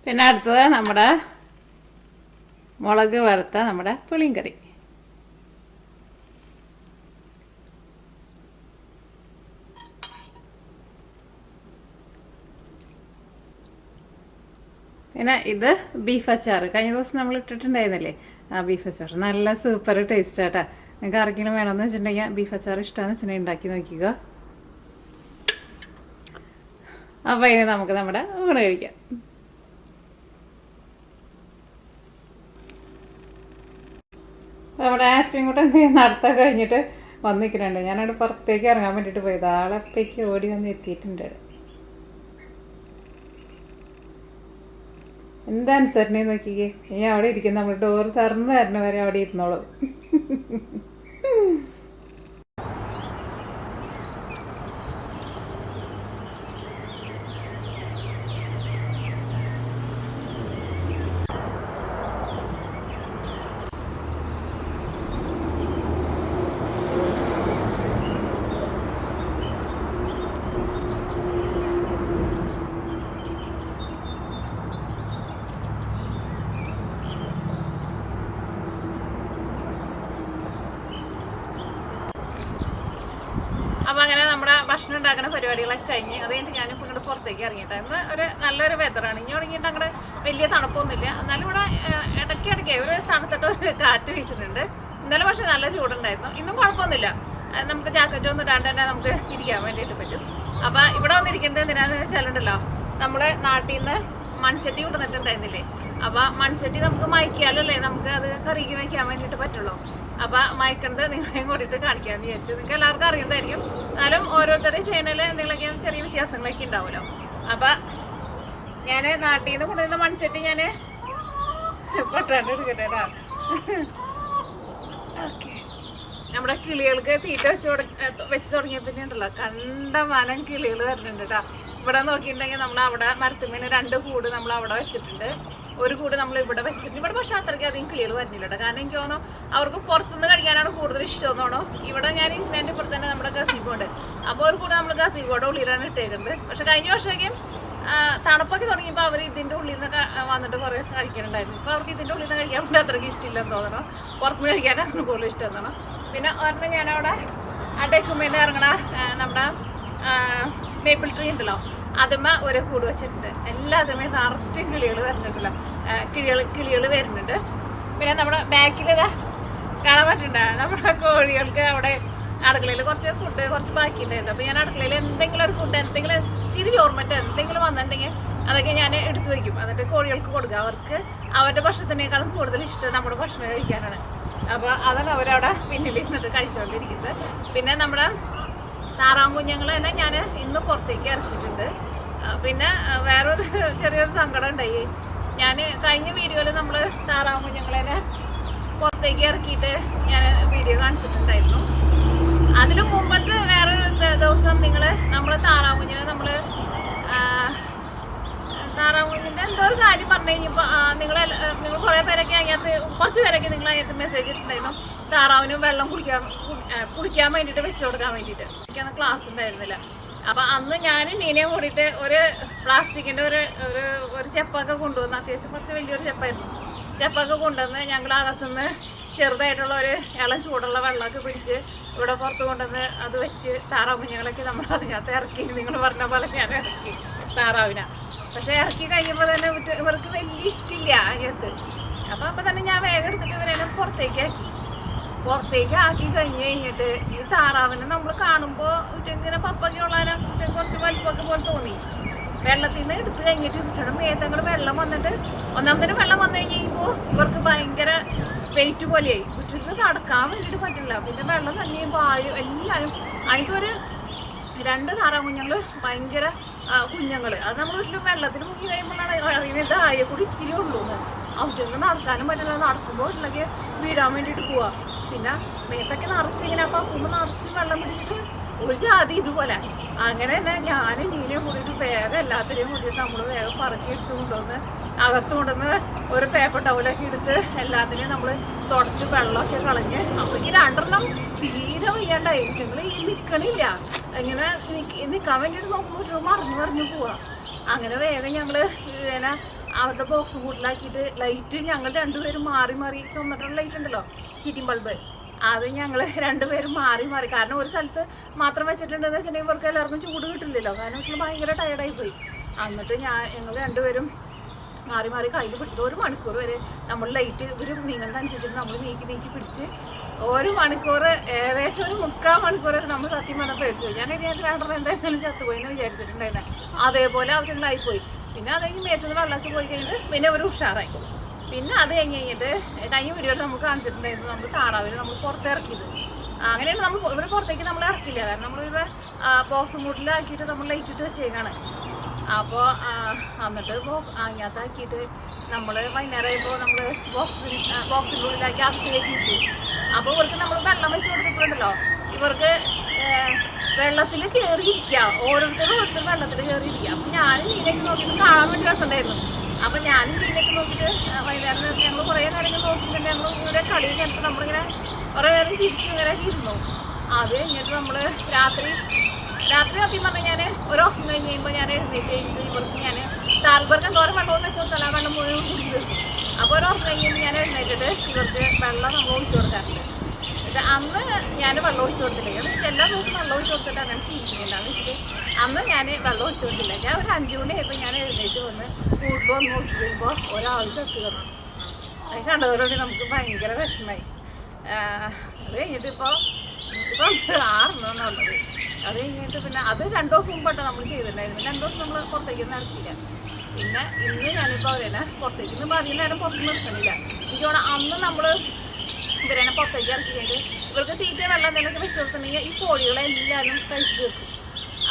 പിന്നെ അടുത്തത് നമ്മുടെ മുളക് വറുത്ത നമ്മുടെ പുളിങ്കറി. പിന്നെ ഇത് ബീഫ് അച്ചാർ. കഴിഞ്ഞ ദിവസം നമ്മൾ ഇട്ടിട്ടുണ്ടായിരുന്നില്ലേ, ആ ബീഫ് അച്ചാർ നല്ല സൂപ്പർ ടേസ്റ്റ് ആട്ടാ. നിങ്ങൾക്ക് ആർക്കെങ്കിലും വേണമെന്ന് വെച്ചിട്ടുണ്ടെങ്കിൽ ബീഫ് അച്ചാർ ഇഷ്ടമാണെന്ന് വെച്ചിട്ടുണ്ടെങ്കിൽ ഉണ്ടാക്കി നോക്കുക. അപ്പം ഇനി നമുക്ക് നമ്മുടെ ഊണ് കഴിക്കാം. നമ്മുടെ ആസ്പിൻ കൂട്ടം എന്ത് ചെയ്യുന്ന നടത്താൻ കഴിഞ്ഞിട്ട് വന്നിരിക്കുന്നുണ്ട്. ഞാനവിടെ പുറത്തേക്ക് ഇറങ്ങാൻ വേണ്ടിയിട്ട് പോയത്. ആളപ്പേക്ക് ഓടി വന്ന് എത്തിയിട്ടുണ്ട്. എന്താ അനുസരണേ നോക്കിക്കേ. ഇനി അവിടെ ഇരിക്കും. നമ്മൾ ഡോർ തുറന്ന് തരണ വരെ അവിടെ ഇരുന്നോളൂ. അപ്പോൾ അങ്ങനെ നമ്മുടെ ഭക്ഷണം ഉണ്ടാക്കുന്ന പരിപാടികളൊക്കെ കഴിഞ്ഞ് അത് കഴിഞ്ഞിട്ട് ഞാനിപ്പോൾ ഇങ്ങോട്ട് പുറത്തേക്ക് ഇറങ്ങിയിട്ട് ഇന്ന് ഒരു നല്ലൊരു വെതറാണ്. ഇനി തുടങ്ങിയിട്ട് അങ്ങോട്ട് വലിയ തണുപ്പൊന്നുമില്ല. എന്നാലും ഇവിടെ ഇടയ്ക്കിടയ്ക്ക് ഒരു തണുത്തിട്ട് ഒരു കാറ്റ് വീശിട്ടുണ്ട്. ഇന്നലെ പക്ഷേ നല്ല ചൂടുണ്ടായിരുന്നു. ഇന്നും കുഴപ്പമൊന്നുമില്ല. നമുക്ക് ജാക്കറ്റ് ഒന്നും ഇടാണ്ട് തന്നെ നമുക്ക് ഇരിക്കാൻ വേണ്ടിയിട്ട് പറ്റും. അപ്പോൾ ഇവിടെ വന്നിരിക്കുന്നത് എന്തിനാന്ന് വെച്ചാലുണ്ടല്ലോ, നമ്മുടെ നാട്ടിൽ നിന്ന് മൺചട്ടി കൊണ്ടുവന്നിട്ടുണ്ടായിരുന്നില്ലേ. അപ്പോൾ മൺചട്ടി നമുക്ക് മയക്കിയാലല്ലേ നമുക്ക് അത് കറിക്ക് വയ്ക്കാൻ വേണ്ടിയിട്ട് പറ്റുള്ളൂ. അപ്പോൾ മയക്കണത് നിങ്ങളെയും കൂടിയിട്ട് കാണിക്കാമെന്ന് വിചാരിച്ചു. നിങ്ങൾക്ക് എല്ലാവർക്കും അറിയുന്നതായിരിക്കും. എന്നാലും ഓരോരുത്തരുടെയും ചാനലിൽ എന്തെങ്കിലുമൊക്കെ ചെറിയ വ്യത്യാസങ്ങളൊക്കെ ഉണ്ടാവുമല്ലോ. അപ്പം ഞാൻ നാട്ടിൽ നിന്ന് കൊണ്ടുവരുന്ന മൺചട്ടി ഞാൻ പൊട്ടാണ്ട് എടുക്കട്ടെ കേട്ടോ. ഓക്കെ, നമ്മുടെ കിളികൾക്ക് തീറ്റ വെച്ച് തുടങ്ങിയപ്പോൾ ഉണ്ടല്ലോ കണ്ടമാനം കിളികൾ വരുന്നുണ്ട് കേട്ടോ. ഇവിടെ നോക്കിയിട്ടുണ്ടെങ്കിൽ നമ്മൾ അവിടെ മരത്തുമീൻ 2 കൂട് നമ്മൾ അവിടെ വെച്ചിട്ടുണ്ട്. ഒരു കൂട് നമ്മൾ ഇവിടെ വെച്ചിട്ടുണ്ട്. ഇവിടെ പക്ഷേ അത്രയ്ക്ക് അധികം കിളികൾ വരുന്നില്ല കേട്ടോ. കാരണം എനിക്ക് തോന്നുന്നു അവർക്ക് പുറത്തുനിന്ന് കഴിക്കാനാണ് കൂടുതൽ ഇഷ്ടം തോന്നണോ. ഇവിടെ ഞാൻ എൻ്റെ ഇപ്പുറത്ത് തന്നെ നമ്മുടെ ഗസീബുണ്ട്. അപ്പോൾ ഒരു കൂടെ നമ്മൾ ഗസീബോടെ ഉള്ളിലാണ് ഇട്ടേക്കുന്നത്. പക്ഷെ കഴിഞ്ഞ വർഷമൊക്കെയും തണുപ്പൊക്കെ തുടങ്ങിയപ്പോൾ അവർ ഇതിൻ്റെ ഉള്ളിൽ നിന്ന് വന്നിട്ട് കുറേ കഴിക്കാനുണ്ടായിരുന്നു. ഇപ്പോൾ അവർക്ക് ഇതിൻ്റെ ഉള്ളിൽ നിന്ന് കഴിക്കാൻ വേണ്ടി അത്രയ്ക്ക് ഇഷ്ടമില്ലെന്ന് തോന്നണം. പുറത്തുനിന്ന് കഴിക്കാനാണ് കൂടുതൽ ഇഷ്ടം തോന്നണം. പിന്നെ ഒരെണ്ണം ഞാനവിടെ ഡെക്കുമേന്ന് ഇറങ്ങണ നമ്മുടെ മേപ്പിൾ ട്രീ ഉണ്ടല്ലോ, അതുമ്മ ഒരു കൂട് വെച്ചിട്ടുണ്ട്. എല്ലാതുമേ നിറച്ചും കിളികൾ വരുന്നുണ്ടല്ലോ, കിളികൾ വരുന്നുണ്ട്. പിന്നെ നമ്മുടെ ബാക്കിൽ ഇതാ കാണാൻ പറ്റുന്നുണ്ട് നമ്മുടെ കോഴികൾക്ക് അവിടെ അടുക്കളയിൽ കുറച്ച് ബാക്കി ഉണ്ടായിരുന്നു. അപ്പോൾ ഞാൻ അടുക്കളയിൽ എന്തെങ്കിലും ഒരു ഫുഡ്, എന്തെങ്കിലും ഇച്ചിരി ചോർമറ്റോ എന്തെങ്കിലും വന്നിട്ടുണ്ടെങ്കിൽ അതൊക്കെ ഞാൻ എടുത്തു വയ്ക്കും. എന്നിട്ട് കോഴികൾക്ക് കൊടുക്കുക. അവർക്ക് അവരുടെ ഭക്ഷണത്തിനേക്കാളും കൂടുതൽ ഇഷ്ടം നമ്മുടെ ഭക്ഷണം കഴിക്കാനാണ്. അപ്പോൾ അതാണ് അവരവിടെ പിന്നിൽ ഇരുന്നിട്ട് കഴിച്ചുകൊണ്ടിരിക്കുന്നത്. പിന്നെ നമ്മുടെ താറാവും കുഞ്ഞുങ്ങൾ തന്നെ ഞാൻ ഇന്ന് പുറത്തേക്ക് ഇറക്കിയിട്ടുണ്ട്. പിന്നെ വേറൊരു ചെറിയൊരു സങ്കടം ഉണ്ടായി. ഞാൻ കഴിഞ്ഞ വീഡിയോയിൽ നമ്മൾ താറാവും കുഞ്ഞുങ്ങളെ പുറത്തേക്ക് ഇറക്കിയിട്ട് ഞാൻ വീഡിയോ കാണിച്ചിട്ടുണ്ടായിരുന്നു. അതിന് മുമ്പത്തെ വേറൊരു ദിവസം നമ്മൾ താറാവും കുഞ്ഞിനെ താറാവും കുഞ്ഞിൻ്റെ എന്തോ ഒരു കാര്യം പറഞ്ഞു കഴിഞ്ഞപ്പോൾ നിങ്ങൾ കുറേ പേരൊക്കെ അതിനകത്ത് കുറച്ച് പേരൊക്കെ നിങ്ങൾ അതിനകത്ത് മെസ്സേജ് ഇട്ടിട്ടുണ്ടായിരുന്നു താറാവിന് വെള്ളം കുടിക്കാൻ വേണ്ടിയിട്ട് വെച്ച് കൊടുക്കാൻ വേണ്ടിയിട്ട്. എനിക്കന്ന് ക്ലാസ് ഉണ്ടായിരുന്നില്ല. അപ്പം അന്ന് ഞാനും നീനയും കൂടിയിട്ട് ഒരു പ്ലാസ്റ്റിക്കിൻ്റെ ഒരു ചെപ്പൊക്കെ കൊണ്ടുവന്ന്, അത്യാവശ്യം കുറച്ച് വലിയൊരു ചെപ്പായിരുന്നു. ചെപ്പൊക്കെ കൊണ്ടുവന്ന് ഞങ്ങൾ അകത്തുനിന്ന് ചെറുതായിട്ടുള്ള ഒരു ഇളം ചൂടുള്ള വെള്ളമൊക്കെ പിടിച്ച് ഇവിടെ പുറത്ത് കൊണ്ടുവന്ന് അത് വെച്ച് താറാവ് കുഞ്ഞുങ്ങളൊക്കെ നമ്മൾ അതിനകത്ത് ഇറക്കി. നിങ്ങൾ പറഞ്ഞ പോലെ ഞാൻ ഇറക്കി താറാവിനെ. പക്ഷേ ഇറക്കി കഴിയുമ്പോൾ തന്നെ ഇവർക്ക് വലിയ ഇഷ്ടമില്ല അതിനകത്ത്. അപ്പം തന്നെ ഞാൻ വേഗം എടുത്തിട്ട് ഇവരെ പുറത്തേക്ക് ആക്കി കഴിഞ്ഞിട്ട് ഈ താറാവിനെ നമ്മൾ കാണുമ്പോൾ ഇങ്ങനെ പപ്പൊക്കെ ഉള്ളതിനെ കുറച്ച് വലിപ്പമൊക്കെ പോലെ തോന്നി. വെള്ളത്തിൽ നിന്ന് എടുത്ത് കഴിഞ്ഞിട്ട് കുട്ടിയുടെ മേത്തങ്ങൾ വെള്ളം വന്നിട്ട് ഒന്നാമതിന് വെള്ളം വന്നു കഴിഞ്ഞപ്പോൾ ഇവർക്ക് ഭയങ്കര വെയിറ്റ് പോലെയായി. കുട്ടികൾക്ക് നടക്കാൻ വേണ്ടിയിട്ട് പറ്റില്ല. പിന്നെ വെള്ളം തന്നെ വായു എല്ലാവരും അതിൻ്റെ ഒരു 2 താറാവ് കുഞ്ഞുങ്ങൾ ഭയങ്കര കുഞ്ഞുങ്ങൾ. അത് നമ്മൾ വീട്ടിൽ വെള്ളത്തിൽ മുങ്ങി കഴിയുമ്പോഴാണ് അറിയുന്നത് ആയ കൂടി ഇച്ചിരി ഉള്ളൂന്ന്. അവർക്ക് നടക്കാനും പറ്റില്ല. നടക്കുമ്പോൾ വീട്ടിലേക്ക് വീടാൻ വേണ്ടിയിട്ട് പോവാം. പിന്നെ മേത്തൊക്കെ നിറച്ചിങ്ങനെ അപ്പം കുമ്പ് നിറച്ച് വെള്ളം പിടിച്ചിട്ട് ഒരു ജാതി ഇതുപോലെ. അങ്ങനെ തന്നെ ഞാനും നീനയും കൂടിയിട്ട് വേഗം എല്ലാത്തിനെയും കൂടിയിട്ട് നമ്മൾ വേഗം പറക്കി എടുത്ത് കൊണ്ടുവന്ന് അകത്ത് കൊണ്ടുവന്ന് ഒരു പേപ്പർ ടവലൊക്കെ എടുത്ത് എല്ലാത്തിനെയും നമ്മൾ തുടച്ച് വെള്ളമൊക്കെ കളഞ്ഞ് അപ്പോഴേക്ക് 2 തീരെ വയ്യാണ്ടായി. നിങ്ങൾ ഈ നിൽക്കണില്ല, ഇങ്ങനെ നിൽക്കാൻ വേണ്ടിയിട്ട് നോക്കുമ്പോൾ മറിഞ്ഞു പോവാ. അങ്ങനെ വേഗം ഞങ്ങൾ ഇങ്ങനെ അവരുടെ ബോക്സ് കൂട്ടിലാക്കിയിട്ട് ലൈറ്റ് ഞങ്ങൾ 2 പേരും മാറി മാറി, ചുമന്നിട്ടുള്ള ലൈറ്റ് ഉണ്ടല്ലോ ഹീറ്റിംഗ് ബൾബ്, അത് ഞങ്ങൾ 2 പേരും മാറി മാറി. കാരണം ഒരു സ്ഥലത്ത് മാത്രം വെച്ചിട്ടുണ്ടെന്ന് വെച്ചിട്ടുണ്ടെങ്കിൽ ഇവർക്ക് എല്ലാവർക്കും ചൂട് കിട്ടില്ലല്ലോ, കാരണം വീട്ടിൽ ഭയങ്കര ടയർഡായി പോയി. എന്നിട്ട് ഞങ്ങൾ 2 പേരും മാറി മാറി കയ്യിൽ പിടിച്ചിട്ട് 1 മണിക്കൂർ വരെ നമ്മൾ ലൈറ്റ് ഇവർ നീങ്ങുന്നതനുസരിച്ചിട്ട് നമ്മൾ നീക്കി പിടിച്ച് 1 മണിക്കൂർ, ഏകദേശം 1/4 മണിക്കൂർ നമ്മൾ സത്യം പറഞ്ഞാൽ പേടിച്ചു പോയി. ഞാൻ കരുതിയാൽ 2 എന്തായാലും ചത്തുപോയി എന്ന് വിചാരിച്ചിട്ടുണ്ടായിരുന്നു. അതേപോലെ അവരുണ്ടായിപ്പോയി. പിന്നെ അത് കഴിഞ്ഞ് മേത്തുനിന്ന് വെള്ളമൊക്കെ പോയി കഴിഞ്ഞിട്ട് പിന്നെ അവർ ഉഷാറായി. പിന്നെ അത് കഴിഞ്ഞിട്ട് കഴിഞ്ഞ വീഡിയോയിൽ നമുക്ക് കാണിച്ചിട്ടുണ്ടായിരുന്നു നമ്മൾ താറാവിന് നമ്മൾ പുറത്തിറക്കിയത്. അങ്ങനെയാണ് നമ്മൾ ഇവിടെ പുറത്തേക്ക് നമ്മൾ ഇറക്കില്ല, കാരണം നമ്മളിവിടെ ബോക്സ് മൂട്ടിലാക്കിയിട്ട് നമ്മൾ ലൈറ്റ് ഇട്ട് വെച്ചേക്കാണ്. അപ്പോൾ എന്നിട്ട് അതിനകത്താക്കിയിട്ട് നമ്മൾ വൈകുന്നേരമായപ്പോൾ നമ്മൾ ബോക്സിൻ്റെ ഉള്ളിലാക്കി അകത്ത് കയറ്റി വെച്ചു. അപ്പോൾ ഇവർക്ക് നമ്മൾ വെള്ളം വെച്ച് കൊടുത്തിട്ടുണ്ടല്ലോ, ഇവർക്ക് വെള്ളത്തിൽ കയറിയിരിക്കുക, ഓരോരുത്തരും വെള്ളത്തിൽ കയറിയിരിക്കുക. അപ്പം ഞാനും നീനൊക്കെ നോക്കിയിട്ട് കാണാൻ വേണ്ടി രസമുണ്ടായിരുന്നു. അപ്പം ഞാനും നീനൊക്കെ നോക്കിയിട്ട് വൈകുന്നേരം ഞങ്ങൾ കുറേ നേരം നോക്കിയിട്ടുണ്ട്. ഞങ്ങൾ ഇങ്ങനെ കളി കഴിഞ്ഞിട്ട് നമ്മളിങ്ങനെ കുറേ നേരം ചിരിച്ചു ഇങ്ങനെ ഇരുന്നു. അത് കഴിഞ്ഞിട്ട് നമ്മൾ രാത്രി സത്യം പറഞ്ഞാൽ ഞാൻ ഒരു ഉറക്കം കഴിഞ്ഞ് കഴിയുമ്പോൾ ഞാൻ എഴുന്നേറ്റ് കഴിഞ്ഞിട്ട് ഇവർക്ക് ഞാൻ താൽപ്പർക്ക് എന്തോരം വെള്ളമെന്ന് വെച്ചോർത്തല്ല വെള്ളം മുഴുവൻ കുടിച്ചു തീർക്കും. അപ്പോൾ ഒരു ഉറക്കം കഴിയുമ്പോൾ ഞാൻ എഴുന്നേറ്റിട്ട് ഇവർക്ക് വെള്ളം നമ്മൾ ഒഴിച്ചു കൊടുക്കാറുണ്ട്. പക്ഷെ അന്ന് ഞാൻ വെള്ളം ഒഴിച്ചു കൊടുത്തില്ല. എന്ന് വെച്ചാൽ എല്ലാ ദിവസവും വെള്ളം ഒഴിച്ചു കൊടുത്തിട്ട് അങ്ങനെ ശീലിക്കുന്നില്ല. എന്ന് വെച്ചിട്ട് അന്ന് ഞാൻ വെള്ളം ഒഴിച്ചു കൊടുത്തില്ല. ഞാൻ ഒരു 5 മണിയായപ്പോൾ ഞാൻ എഴുന്നേറ്റ് വന്ന് വീട്ടിൽ വന്ന് നോക്കി കഴിയുമ്പോൾ ഒരാൾ ചത്ത് കയറണം. അത് കണ്ടവരോട് നമുക്ക് ഭയങ്കര വിഷമമായി. അത് കഴിഞ്ഞിട്ട് ഇപ്പം 6 എന്നുള്ളത്. അത് കഴിഞ്ഞിട്ട് പിന്നെ അത് 2 ദിവസം മുമ്പായിട്ട് നമ്മൾ ചെയ്തിട്ടുണ്ടായിരുന്നു. 2 ദിവസം നമ്മൾ പുറത്തേക്കൊന്നും ഇറക്കില്ല. പിന്നെ ഇന്ന് ഞാനിപ്പോൾ അവരെന്നെ പുറത്തേക്ക് ഇന്ന് അധികം നേരം പുറത്ത് നിർത്തണില്ല. എനിക്ക് തോന്നുന്നു അന്ന് നമ്മൾ ഇവരെന്നെ പുറത്തേക്ക് ഇറക്കി കഴിഞ്ഞിട്ട് ഇവർക്ക് തീറ്റ വെള്ളം എന്തെങ്കിലുമൊക്കെ വെച്ച് കൊടുത്തിട്ടുണ്ടെങ്കിൽ ഈ കോഴികളെല്ലാവരും കഴിച്ച് തീർക്കും.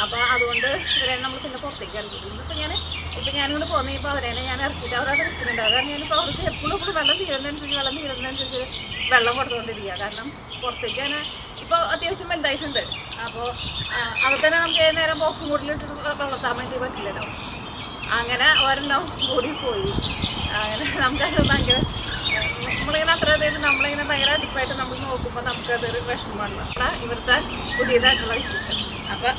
അപ്പോൾ അതുകൊണ്ട് ഇവരെന്നെ നമ്മൾ പിന്നെ പുറത്തേക്ക് ഇറക്കി. ഇപ്പം ഞാനിങ്ങോട്ട് പോകുന്നപ്പോൾ അവരെന്നെ ഞാൻ ഇറക്കിയിട്ട് അവരവിടെ നിൽക്കുന്നുണ്ട്. അതാണ് ഞാനിപ്പോൾ അവർക്ക് എപ്പോഴും വെള്ളം തീരുന്നതനുസരിച്ച് വെള്ളം കൊടുത്തുകൊണ്ടിരിക്കുക. കാരണം പുറത്തേക്ക് തന്നെ ഇപ്പോൾ അത്യാവശ്യം വലുതായിട്ടുണ്ട്. അപ്പോൾ അവിടെ തന്നെ നമുക്ക് ഏത് നേരം ബോക്സും കൂട്ടിലിട്ട് വളർത്താൻ വേണ്ടി പറ്റില്ലല്ലോ. അങ്ങനെ ഒരെണ്ണം കൂടിപ്പോയി. അങ്ങനെ നമുക്കത് ഭയങ്കര നമ്മളിങ്ങനെ അത്ര നമ്മളിങ്ങനെ ഭയങ്കര അടുപ്പായിട്ട് നമ്മൾ നോക്കുമ്പോൾ നമുക്കതൊരു വിഷമമാണ്. ഇവിടുത്തെ പുതിയതായിട്ടുള്ള വിഷയം. അപ്പം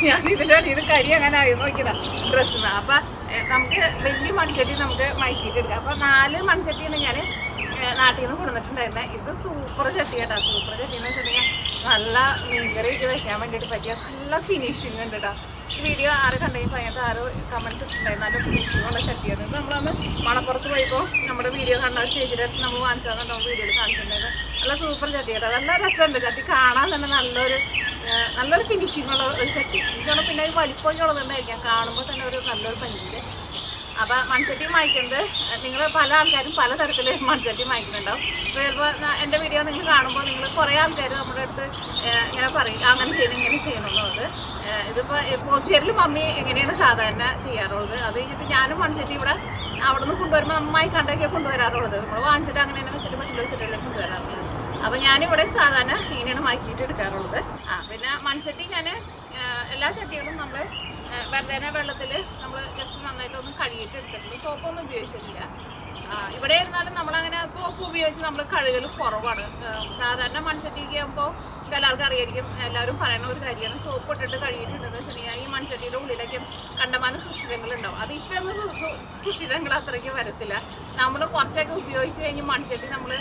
ഞാനിതിൻ്റെ ഇത് കരി അങ്ങനെ ആയി നോക്കിയതാണ് ഡ്രസ്സിന്. അപ്പം നമുക്ക് വലിയ മൺചട്ടി നമുക്ക് മയക്കിയിട്ട് എടുക്കാം. അപ്പോൾ 4 മൺചട്ടിയാണ് ഞാൻ നാട്ടിൽ നിന്ന് കൊണ്ടുവന്നിട്ടുണ്ടായിരുന്നത്. ഇത് സൂപ്പർ ചട്ടി കേട്ടോ. സൂപ്പർ ചട്ടി എന്ന് വെച്ചിട്ടുണ്ടെങ്കിൽ നല്ല മീൻകറി വയ്ക്കാൻ വേണ്ടിയിട്ട് പറ്റിയ നല്ല ഫിനിഷിങ് ഉണ്ട് കേട്ടോ. ഈ വീഡിയോ ആരും കണ്ടെങ്കിൽ അതിനകത്ത് ആരോ കമൻറ്റ്സ് ഇട്ടുണ്ടായിരുന്നു നല്ല ഫിനിഷിങ്ങുള്ള ചട്ടിയാണ്. ഇത് നമ്മളന്ന് മണപ്പുറത്ത് പോയപ്പോൾ നമ്മുടെ വീഡിയോ കണ്ട ചേച്ചിയുടെ നമ്മൾ വാങ്ങിച്ചതാണ് നമ്മൾ വീഡിയോയിൽ കാണിച്ചിട്ടുണ്ടായിരുന്നു. നല്ല സൂപ്പർ ചട്ടി കേട്ടോ. നല്ല രസമുണ്ട് ചട്ടി കാണാൻ തന്നെ നല്ലൊരു ഫിനിഷിങ്ങുള്ള ഒരു ചട്ടി. എനിക്കാണ് പിന്നെ വലിപ്പമൊക്കെ ഉള്ളതുകൊണ്ടായിരിക്കാം കാണുമ്പോൾ തന്നെ ഒരു നല്ലൊരു ഭംഗിയുണ്ട്. അപ്പോൾ മൺചട്ടി വാങ്ങിക്കുന്നത് നിങ്ങൾ പല ആൾക്കാരും പല തരത്തിൽ മൺചട്ടി വാങ്ങിക്കുന്നുണ്ടാവും. ഇപ്പോൾ ചിലപ്പോൾ എൻ്റെ വീഡിയോ നിങ്ങൾ കാണുമ്പോൾ നിങ്ങൾ കുറേ ആൾക്കാർ നമ്മുടെ അടുത്ത് ഇങ്ങനെ പറയും അങ്ങനെ ചെയ്യണം ഇങ്ങനെ ചെയ്യണം എന്നുള്ളത്. ഇതിപ്പോൾ പോച്ചേരിൽ മമ്മി എങ്ങനെയാണ് സാധാരണ ചെയ്യാറുള്ളത്. അത് കഴിഞ്ഞിട്ട് ഞാനും മൺചട്ടി ഇവിടെ അവിടെ നിന്ന് കൊണ്ടുവരുമ്പോൾ അമ്മായി കണ്ടൊക്കെ കൊണ്ടുവരാറുള്ളത്. നമ്മൾ വാങ്ങിച്ചിട്ട് അങ്ങനെ തന്നെ വെച്ചിട്ട് മറ്റുള്ള വെച്ചിട്ടല്ലേ കൊണ്ടുവരാറുള്ളത്. അപ്പോൾ ഞാനിവിടെ സാധാരണ ഇങ്ങനെയാണ് മാറ്റിയിട്ട് എടുക്കാറുള്ളത്. പിന്നെ മൺചട്ടി ഞാൻ എല്ലാ ചട്ടികളും നമ്മൾ വെറുതെ വെള്ളത്തിൽ നമ്മൾ ജസ്റ്റ് നന്നായിട്ടൊന്ന് കഴുകിയിട്ട് എടുത്തിട്ടുണ്ട്. സോപ്പൊന്നും ഉപയോഗിച്ചിട്ടില്ല. ഇവിടെ ഇരുന്നാലും നമ്മളങ്ങനെ സോപ്പ് ഉപയോഗിച്ച് നമ്മൾ കഴുകൽ കുറവാണ്. സാധാരണ മൺചട്ടിക്ക് ആകുമ്പോൾ എല്ലാവർക്കും അറിയായിരിക്കും, എല്ലാവരും പറയുന്ന ഒരു കാര്യമാണ് സോപ്പ് ഇട്ടിട്ട് കഴുകിയിട്ടുണ്ടെന്ന് വെച്ചിട്ടുണ്ടെങ്കിൽ ഈ മൺചട്ടിയുടെ ഉള്ളിലേക്ക് കണ്ടമാനം സുഷിരങ്ങളുണ്ടാവും. അത് ഇപ്പം ഒന്നും സുഷിരങ്ങൾ അത്രയ്ക്ക് വരത്തില്ല. നമ്മൾ കുറച്ചൊക്കെ ഉപയോഗിച്ച് കഴിഞ്ഞ് മൺചട്ടി നമ്മൾ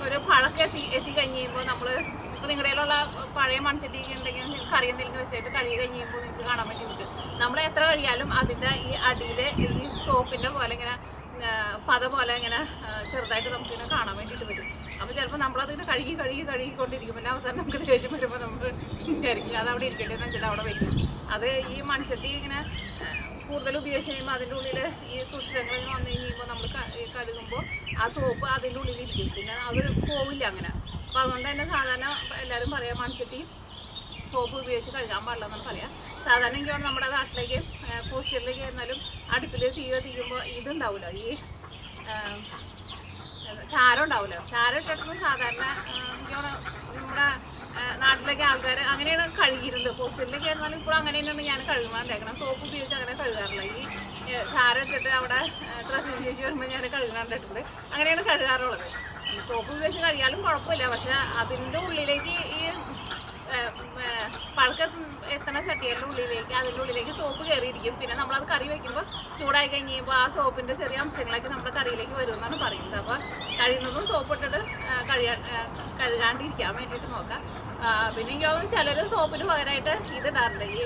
ഒരു പഴക്കം എത്തിക്കഴിഞ്ഞ് കഴിയുമ്പോൾ നമ്മൾ ഇപ്പോൾ നിങ്ങളുടെ കയ്യിലുള്ള പഴയ മൺചട്ടി ഉണ്ടെങ്കിൽ നിങ്ങൾക്ക് അറിയുന്നില്ലെങ്കിൽ വെച്ചിട്ട് കഴുകി കഴിഞ്ഞ് കഴിയുമ്പോൾ നിങ്ങൾക്ക് കാണാൻ വേണ്ടി പറ്റും. നമ്മൾ എത്ര കഴിയാലും അതിൻ്റെ ഈ അടിയിൽ ഈ സോപ്പിൻ്റെ പോലെ ഇങ്ങനെ പത പോലെ ഇങ്ങനെ ചെറുതായിട്ട് നമുക്കിങ്ങനെ കാണാൻ വേണ്ടിയിട്ട് വരും. അപ്പോൾ ചിലപ്പോൾ നമ്മളതിന് കഴുകിക്കൊണ്ടിരിക്കും. പിന്നെ അവസാനം നമുക്ക് ദേഷ്യം വരുമ്പോൾ നമുക്ക് വിചാരിക്കും അത് അവിടെ ഇരിക്കട്ടെ എന്ന് വെച്ചിട്ട് അവിടെ വയ്ക്കും. അത് ഈ മൺചട്ടി ഇങ്ങനെ കൂടുതൽ ഉപയോഗിച്ച് കഴിയുമ്പോൾ അതിൻ്റെ ഉള്ളിൽ ഈ സുഷിരങ്ങൾ ഇങ്ങനെ വന്നു കഴിയുമ്പോൾ നമ്മൾ കഴുകുമ്പോൾ ആ സോപ്പ് അതിൻ്റെ ഉള്ളിൽ ഇരിക്കും. പിന്നെ അത് പോവില്ല അങ്ങനെ. അപ്പോൾ അതുകൊണ്ട് തന്നെ സാധാരണ എല്ലാവരും പറയാം മൺചട്ടി സോപ്പ് ഉപയോഗിച്ച് കഴുകാൻ പാടില്ല എന്നാണ് പറയാം. സാധാരണ എനിക്ക് നമ്മുടെ നാട്ടിലേക്ക് പോസ്റ്ററിലേക്ക് ആയിരുന്നാലും അടുപ്പിൽ തീയുമ്പോൾ ഇതുണ്ടാവില്ല, ഈ ചാരം ഉണ്ടാവില്ല. ചാരം ഇട്ടിട്ടൊന്നും സാധാരണ നമ്മുടെ നാട്ടിലൊക്കെ ആൾക്കാർ അങ്ങനെയാണ് കഴുകിയിരുന്നത്. പോസ്റ്റലിലൊക്കെ ആയിരുന്നാലും ഇപ്പോൾ അങ്ങനെ തന്നെയാണ് ഞാൻ കഴുകാണ്ടേക്കണം. സോപ്പ് ഉപയോഗിച്ച് അങ്ങനെ കഴുകാറില്ല. ഈ ചാരം ഇട്ടിട്ട് അവിടെ തൃശ്ശൂർ ചേച്ചി വരുമ്പോൾ ഞാൻ കഴുകാണ്ടിട്ടുണ്ട്. അങ്ങനെയാണ് കഴുകാറുള്ളത്. ഈ സോപ്പ് ഉപയോഗിച്ച് കഴുകിയാലും കുഴപ്പമില്ല. പക്ഷെ അതിൻ്റെ ഉള്ളിലേക്ക് ഈ പഴക്കം എത്തണ ചട്ടിയുടെ ഉള്ളിലേക്ക് അതിൻ്റെ ഉള്ളിലേക്ക് സോപ്പ് കയറിയിരിക്കും. പിന്നെ നമ്മളത് കറി വയ്ക്കുമ്പോൾ ചൂടായി കഴിയുമ്പോൾ ആ സോപ്പിൻ്റെ ചെറിയ അംശങ്ങളൊക്കെ നമ്മുടെ കറിയിലേക്ക് വരുമെന്നാണ് പറയുന്നത്. അപ്പോൾ കഴിയുന്നതും സോപ്പ് ഇട്ടിട്ട് കഴുകാണ്ടിരിക്കാൻ വേണ്ടിയിട്ട് നോക്കാം. പിന്നെ എനിക്ക് തോന്നുന്നു ചിലർ സോപ്പിന് പകരമായിട്ട് ഇതിടാറുണ്ട്. ഈ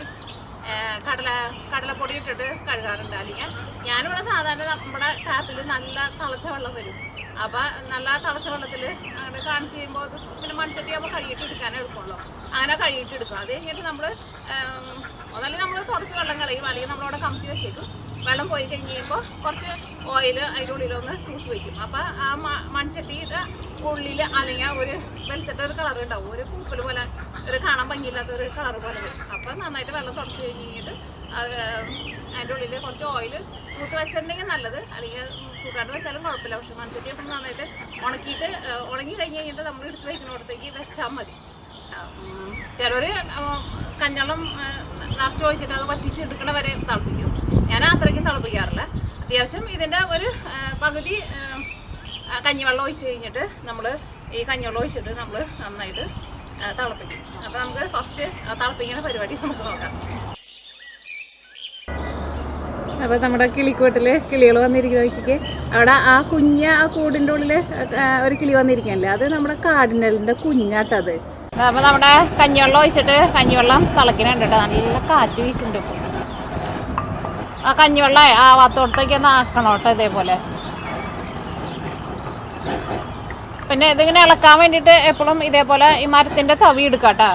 കടലപ്പൊടി ഇട്ടിട്ട് കഴുകാറുണ്ട്. അല്ലെങ്കിൽ ഞാനിവിടെ സാധാരണ നമ്മുടെ ടാപ്പിൽ നല്ല തിളച്ച വെള്ളം വരും. അപ്പോൾ നല്ല തിളച്ച വെള്ളത്തിൽ അങ്ങനെ കാണിച്ച് കഴിയുമ്പോൾ അത് പിന്നെ മൺചട്ടി ആകുമ്പോൾ കഴുകിയിട്ട് എടുക്കാൻ എളുപ്പമുള്ളൂ. അങ്ങനെ കഴുകിയിട്ട് എടുക്കും. അത് കഴിഞ്ഞിട്ട് നമ്മൾ ഒന്നല്ലെങ്കിൽ നമ്മൾ തുടച്ച് വെള്ളം കളയും, അല്ലെങ്കിൽ നമ്മളവിടെ കമത്തി വെച്ചേക്കും. വെള്ളം പോയി കഴിഞ്ഞ് കഴിയുമ്പോൾ കുറച്ച് ഓയിൽ അതിൻ്റെ ഉള്ളിലൊന്ന് തൂത്ത് വയ്ക്കും. അപ്പോൾ ആ മൺചട്ടിയുടെ ഉള്ളിൽ അല്ലെങ്കിൽ ഒരു വെളുത്തിട്ട് ഒരു കളർ ഉണ്ടാവും, ഒരു പൂപ്പൽ പോലെ, ഒരു കാണാൻ ഭംഗിയില്ലാത്ത ഒരു കളർ പോലെ വരും. അപ്പോൾ നന്നായിട്ട് വെള്ളം തുടച്ച് കഴിഞ്ഞിട്ട് അതിൻ്റെ ഉള്ളിൽ കുറച്ച് ഓയിൽ തൂത്ത് വെച്ചിട്ടുണ്ടെങ്കിൽ നല്ലത്, അല്ലെങ്കിൽ തൂക്കാണ്ട് വെച്ചാലും കുഴപ്പമില്ല. പക്ഷെ മൺചട്ടി അപ്പം നന്നായിട്ട് ഉണങ്ങി കഴിഞ്ഞ് കഴിഞ്ഞിട്ട് നമ്മൾ എടുത്ത് വയ്ക്കുന്നിടത്തേക്ക് വെച്ചാൽ മതി. ചിലർ കഞ്ഞവെള്ളം നിറച്ച് ഒഴിച്ചിട്ട് അത് വറ്റിച്ചെടുക്കണ വരെ തിളപ്പിക്കും. ഞാൻ അത്രയ്ക്കും തിളപ്പിക്കാറില്ല. അത്യാവശ്യം ഇതിൻ്റെ ഒരു പകുതി കഞ്ഞിവെള്ളം ഒഴിച്ച് കഴിഞ്ഞിട്ട് നമ്മൾ ഈ കഞ്ഞിവെള്ളം ഒഴിച്ചിട്ട് നമ്മൾ നന്നായിട്ട് തിളപ്പിക്കും. അപ്പോൾ നമുക്ക് ഫസ്റ്റ് തിളപ്പിക്കുന്ന പരിപാടി നമുക്ക് നോക്കാം. അപ്പോൾ നമ്മുടെ കിളിക്കൂട്ടിൽ കിളികൾ വന്നിരിക്കുന്നതൊക്കെ അവിടെ ആ കൂടിൻ്റെ ഉള്ളിൽ ഒരു കിളി വന്നിരിക്കുകയല്ലേ, അത് നമ്മുടെ കാടിനലിൻ്റെ കുഞ്ഞാട്ടത്. അപ്പോൾ നമ്മുടെ കഞ്ഞിവെള്ളം ഒഴിച്ചിട്ട് കഞ്ഞിവെള്ളം തിളയ്ക്കുന്നുണ്ട് കേട്ടോ. നല്ല കാറ്റ് വീശുന്നുണ്ട്. ഇപ്പോൾ ആ കഞ്ഞിവെള്ളം ആ വാത്തോടത്തേക്ക് ഒന്ന് ആക്കണം കേട്ടോ ഇതേപോലെ. പിന്നെ ഇതിങ്ങനെ ഇളക്കാൻ വേണ്ടിയിട്ട് എപ്പോഴും ഇതേപോലെ ഈ മരത്തിൻ്റെ തവി എടുക്കാം കേട്ടോ.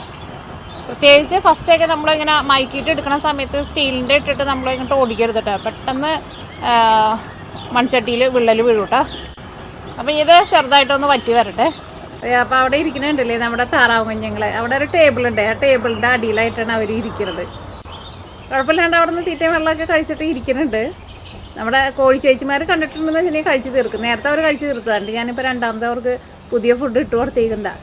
പ്രത്യേകിച്ച് ഫസ്റ്റൊക്കെ നമ്മളിങ്ങനെ മയക്കിയിട്ട് എടുക്കുന്ന സമയത്ത് സ്റ്റീലിൻ്റെ ഇട്ടിട്ട് നമ്മളിങ്ങോട്ട് ഓടിക്കരുത് കേട്ടോ. പെട്ടെന്ന് മൺചട്ടിയിൽ വിള്ളൽ വീഴും കേട്ടോ. അപ്പം ഇത് ചെറുതായിട്ടൊന്ന് വറ്റി വരട്ടെ. അപ്പോൾ അവിടെ ഇരിക്കുന്നുണ്ടല്ലേ നമ്മുടെ താറാവ് കുഞ്ഞുങ്ങൾ. അവിടെ ഒരു ടേബിളുണ്ട്. ആ ടേബിളിൻ്റെ അടിയിലായിട്ടാണ് അവർ ഇരിക്കുന്നത്. കുഴപ്പമില്ലാണ്ട് അവിടെ നിന്ന് തീറ്റയും വെള്ളമൊക്കെ കഴിച്ചിട്ട് ഇരിക്കുന്നുണ്ട്. നമ്മുടെ കോഴി ചേച്ചിമാർ കണ്ടിട്ടുണ്ടെന്ന് വെച്ചിട്ടുണ്ടെങ്കിൽ കഴിച്ച് തീർക്കും. നേരത്തെ അവർ കഴിച്ച് തീർത്തതുണ്ട്. ഞാനിപ്പോൾ രണ്ടാമത് അവർക്ക് പുതിയ ഫുഡ് ഇട്ട് കൊടുത്തേക്കുന്നുണ്ടാ.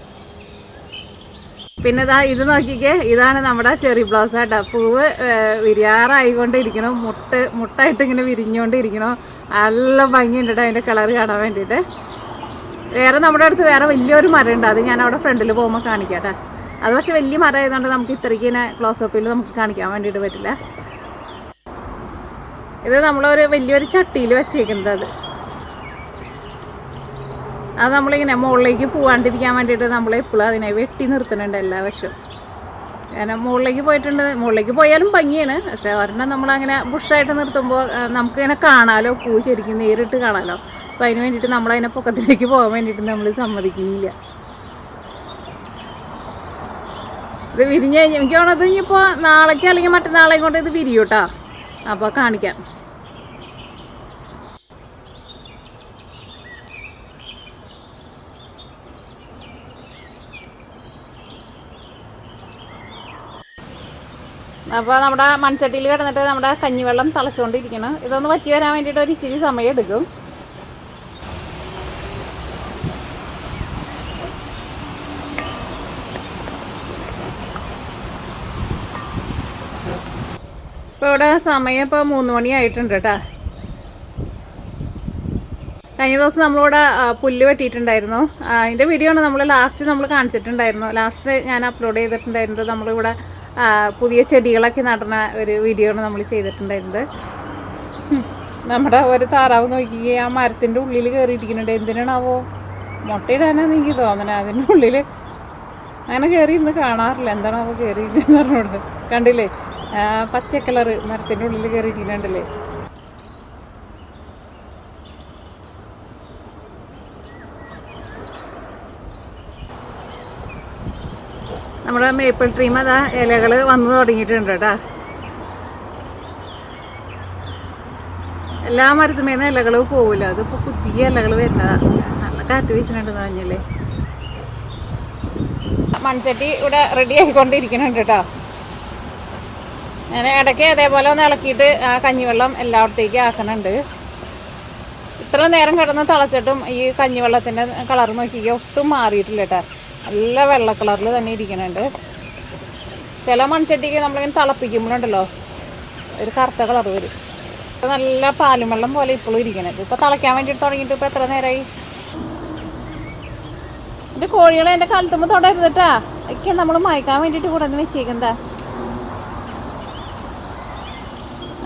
പിന്നെ ഇത് നോക്കിക്കേ, ഇതാണ് നമ്മുടെ ചെറി ബ്ലോസം കേട്ടോ. പൂവ് വിരിയാറായിക്കൊണ്ടിരിക്കണം. മുട്ടായിട്ട് ഇങ്ങനെ വിരിഞ്ഞുകൊണ്ടിരിക്കണം. നല്ല ഭംഗിയുണ്ട് കേട്ടോ അതിൻ്റെ കളർ കാണാൻ വേണ്ടിയിട്ട്. വേറെ നമ്മുടെ അടുത്ത് വേറെ വലിയൊരു മരം ഉണ്ട്. അത് ഞാൻ അവിടെ ഫ്രണ്ടിൽ പോകുമ്പോൾ കാണിക്കാം കേട്ടോ. അത് പക്ഷേ വലിയ മരം ആയതുകൊണ്ട് നമുക്ക് ഇത്രയ്ക്ക് ഇങ്ങനെ ക്ലോസപ്പിൽ നമുക്ക് കാണിക്കാൻ വേണ്ടിയിട്ട് പറ്റില്ല. ഇത് നമ്മളൊരു വലിയൊരു ചട്ടിയിൽ വെച്ചേക്കുന്നത്. അത് നമ്മളിങ്ങനെ മുകളിലേക്ക് പോകാണ്ടിരിക്കാൻ വേണ്ടിയിട്ട് നമ്മളെപ്പോഴും അതിനെ വെട്ടി നിർത്തുന്നുണ്ട് എല്ലാ വർഷവും. കാരണം മുകളിലേക്ക് പോയാലും ഭംഗിയാണ്. പക്ഷേ ഒരെണ്ണം നമ്മളങ്ങനെ ബുഷായിട്ട് നിർത്തുമ്പോൾ നമുക്കിങ്ങനെ കാണാമല്ലോ, പൂ ശരിക്കും നേരിട്ട് കാണാമല്ലോ. അപ്പോൾ അതിന് വേണ്ടിയിട്ട് നമ്മളതിനെ പൊക്കത്തിലേക്ക് പോകാൻ വേണ്ടിയിട്ട് നമ്മൾ സമ്മതിക്കുന്നില്ല. ഇത് വിരിഞ്ഞ് കഴിഞ്ഞാൽ എനിക്ക് തോന്നുന്നത് ഇനിയിപ്പോൾ നാളേക്ക് അല്ലെങ്കിൽ മറ്റന്നാളെയും കൊണ്ട് ഇത് വിരിയും കേട്ടോ. അപ്പോൾ കാണിക്കാം. അപ്പോൾ നമ്മുടെ മൺചട്ടിയിൽ കിടന്നിട്ട് നമ്മുടെ കഞ്ഞിവെള്ളം തിളച്ചുകൊണ്ടിരിക്കണം. ഇതൊന്ന് വറ്റി വരാൻ വേണ്ടിയിട്ട് ഒരു ഇച്ചിരി സമയം എടുക്കും. ഇപ്പോൾ ഇവിടെ സമയം ഇപ്പോൾ 3 മണിയായിട്ടുണ്ട് കേട്ടോ. കഴിഞ്ഞ ദിവസം നമ്മളിവിടെ പുല്ല് വെട്ടിയിട്ടുണ്ടായിരുന്നു. അതിൻ്റെ വീഡിയോ ആണ് നമ്മൾ കാണിച്ചിട്ടുണ്ടായിരുന്നു. ലാസ്റ്റ് ഞാൻ അപ്ലോഡ് ചെയ്തിട്ടുണ്ടായിരുന്നത് നമ്മളിവിടെ പുതിയ ചെടികളൊക്കെ നടുന്ന ഒരു വീഡിയോ ആണ് നമ്മൾ ചെയ്തിട്ടുണ്ടായിരുന്നത്. നമ്മുടെ ഒരു താറാവ് നോക്കി ആ മരത്തിൻ്റെ ഉള്ളിൽ കയറിയിരിക്കുന്നുണ്ട്. എന്തിനാണാവോ? മുട്ടയിടാനാണ് എനിക്ക് തോന്നണേ. അതിൻ്റെ ഉള്ളിൽ അങ്ങനെ കയറി ഇന്ന് കാണാറില്ല. എന്താണാവോ കയറിയിരിക്കുന്നത് പറഞ്ഞോട്. കണ്ടില്ലേ പച്ച കളറ് മരത്തിൻ്റെ ഉള്ളിൽ കയറിയിരിക്കുന്നുണ്ടല്ലേ. നമ്മുടെ മേപ്പിൾ ട്രീം അതാ ഇലകൾ വന്നു തുടങ്ങിയിട്ടുണ്ട് കേട്ടോ. എല്ലാ മരത്തുമേന്ന് ഇലകൾ പോകില്ല. അതിപ്പോൾ പുതിയ ഇലകൾ വരുന്നതാണ്. നല്ല കാറ്റ് വീശുന്നുണ്ടെന്ന് പറഞ്ഞല്ലേ. മൺചട്ടി ഇവിടെ റെഡി ആയിക്കൊണ്ടിരിക്കുന്നുണ്ട് കേട്ടോ. ഞാൻ ഇടയ്ക്ക് അതേപോലെ ഒന്ന് ഇളക്കിയിട്ട് ആ കഞ്ഞിവെള്ളം എല്ലായിടത്തേക്കും ആക്കുന്നുണ്ട്. ഇത്ര നേരം കിടന്ന് തിളച്ചിട്ടും ഈ കഞ്ഞിവെള്ളത്തിൻ്റെ കളർ നോക്കിക്കുക ഒട്ടും മാറിയിട്ടില്ല കേട്ടോ. നല്ല വെള്ള കളറിൽ തന്നെ ഇരിക്കുന്നുണ്ട്. ചില മൺചട്ടിക്ക് നമ്മളിങ്ങനെ തിളപ്പിക്കുമ്പോഴുണ്ടല്ലോ ഒരു കറുത്ത കളർ വരും. ഇപ്പോൾ നല്ല പാലും വെള്ളം പോലെ ഇപ്പോഴും ഇരിക്കണത്. ഇപ്പോൾ തിളയ്ക്കാൻ വേണ്ടിയിട്ട് തുടങ്ങിയിട്ട് ഇപ്പോൾ എത്ര നേരമായി. എൻ്റെ കോഴികളെ എൻ്റെ കാലത്തുമ്പോൾ തൊടരുതിട്ടാ. ഒക്കെ നമ്മൾ മയക്കാൻ വേണ്ടിയിട്ട് കൂടെ വെച്ചേക്കുന്നതാ.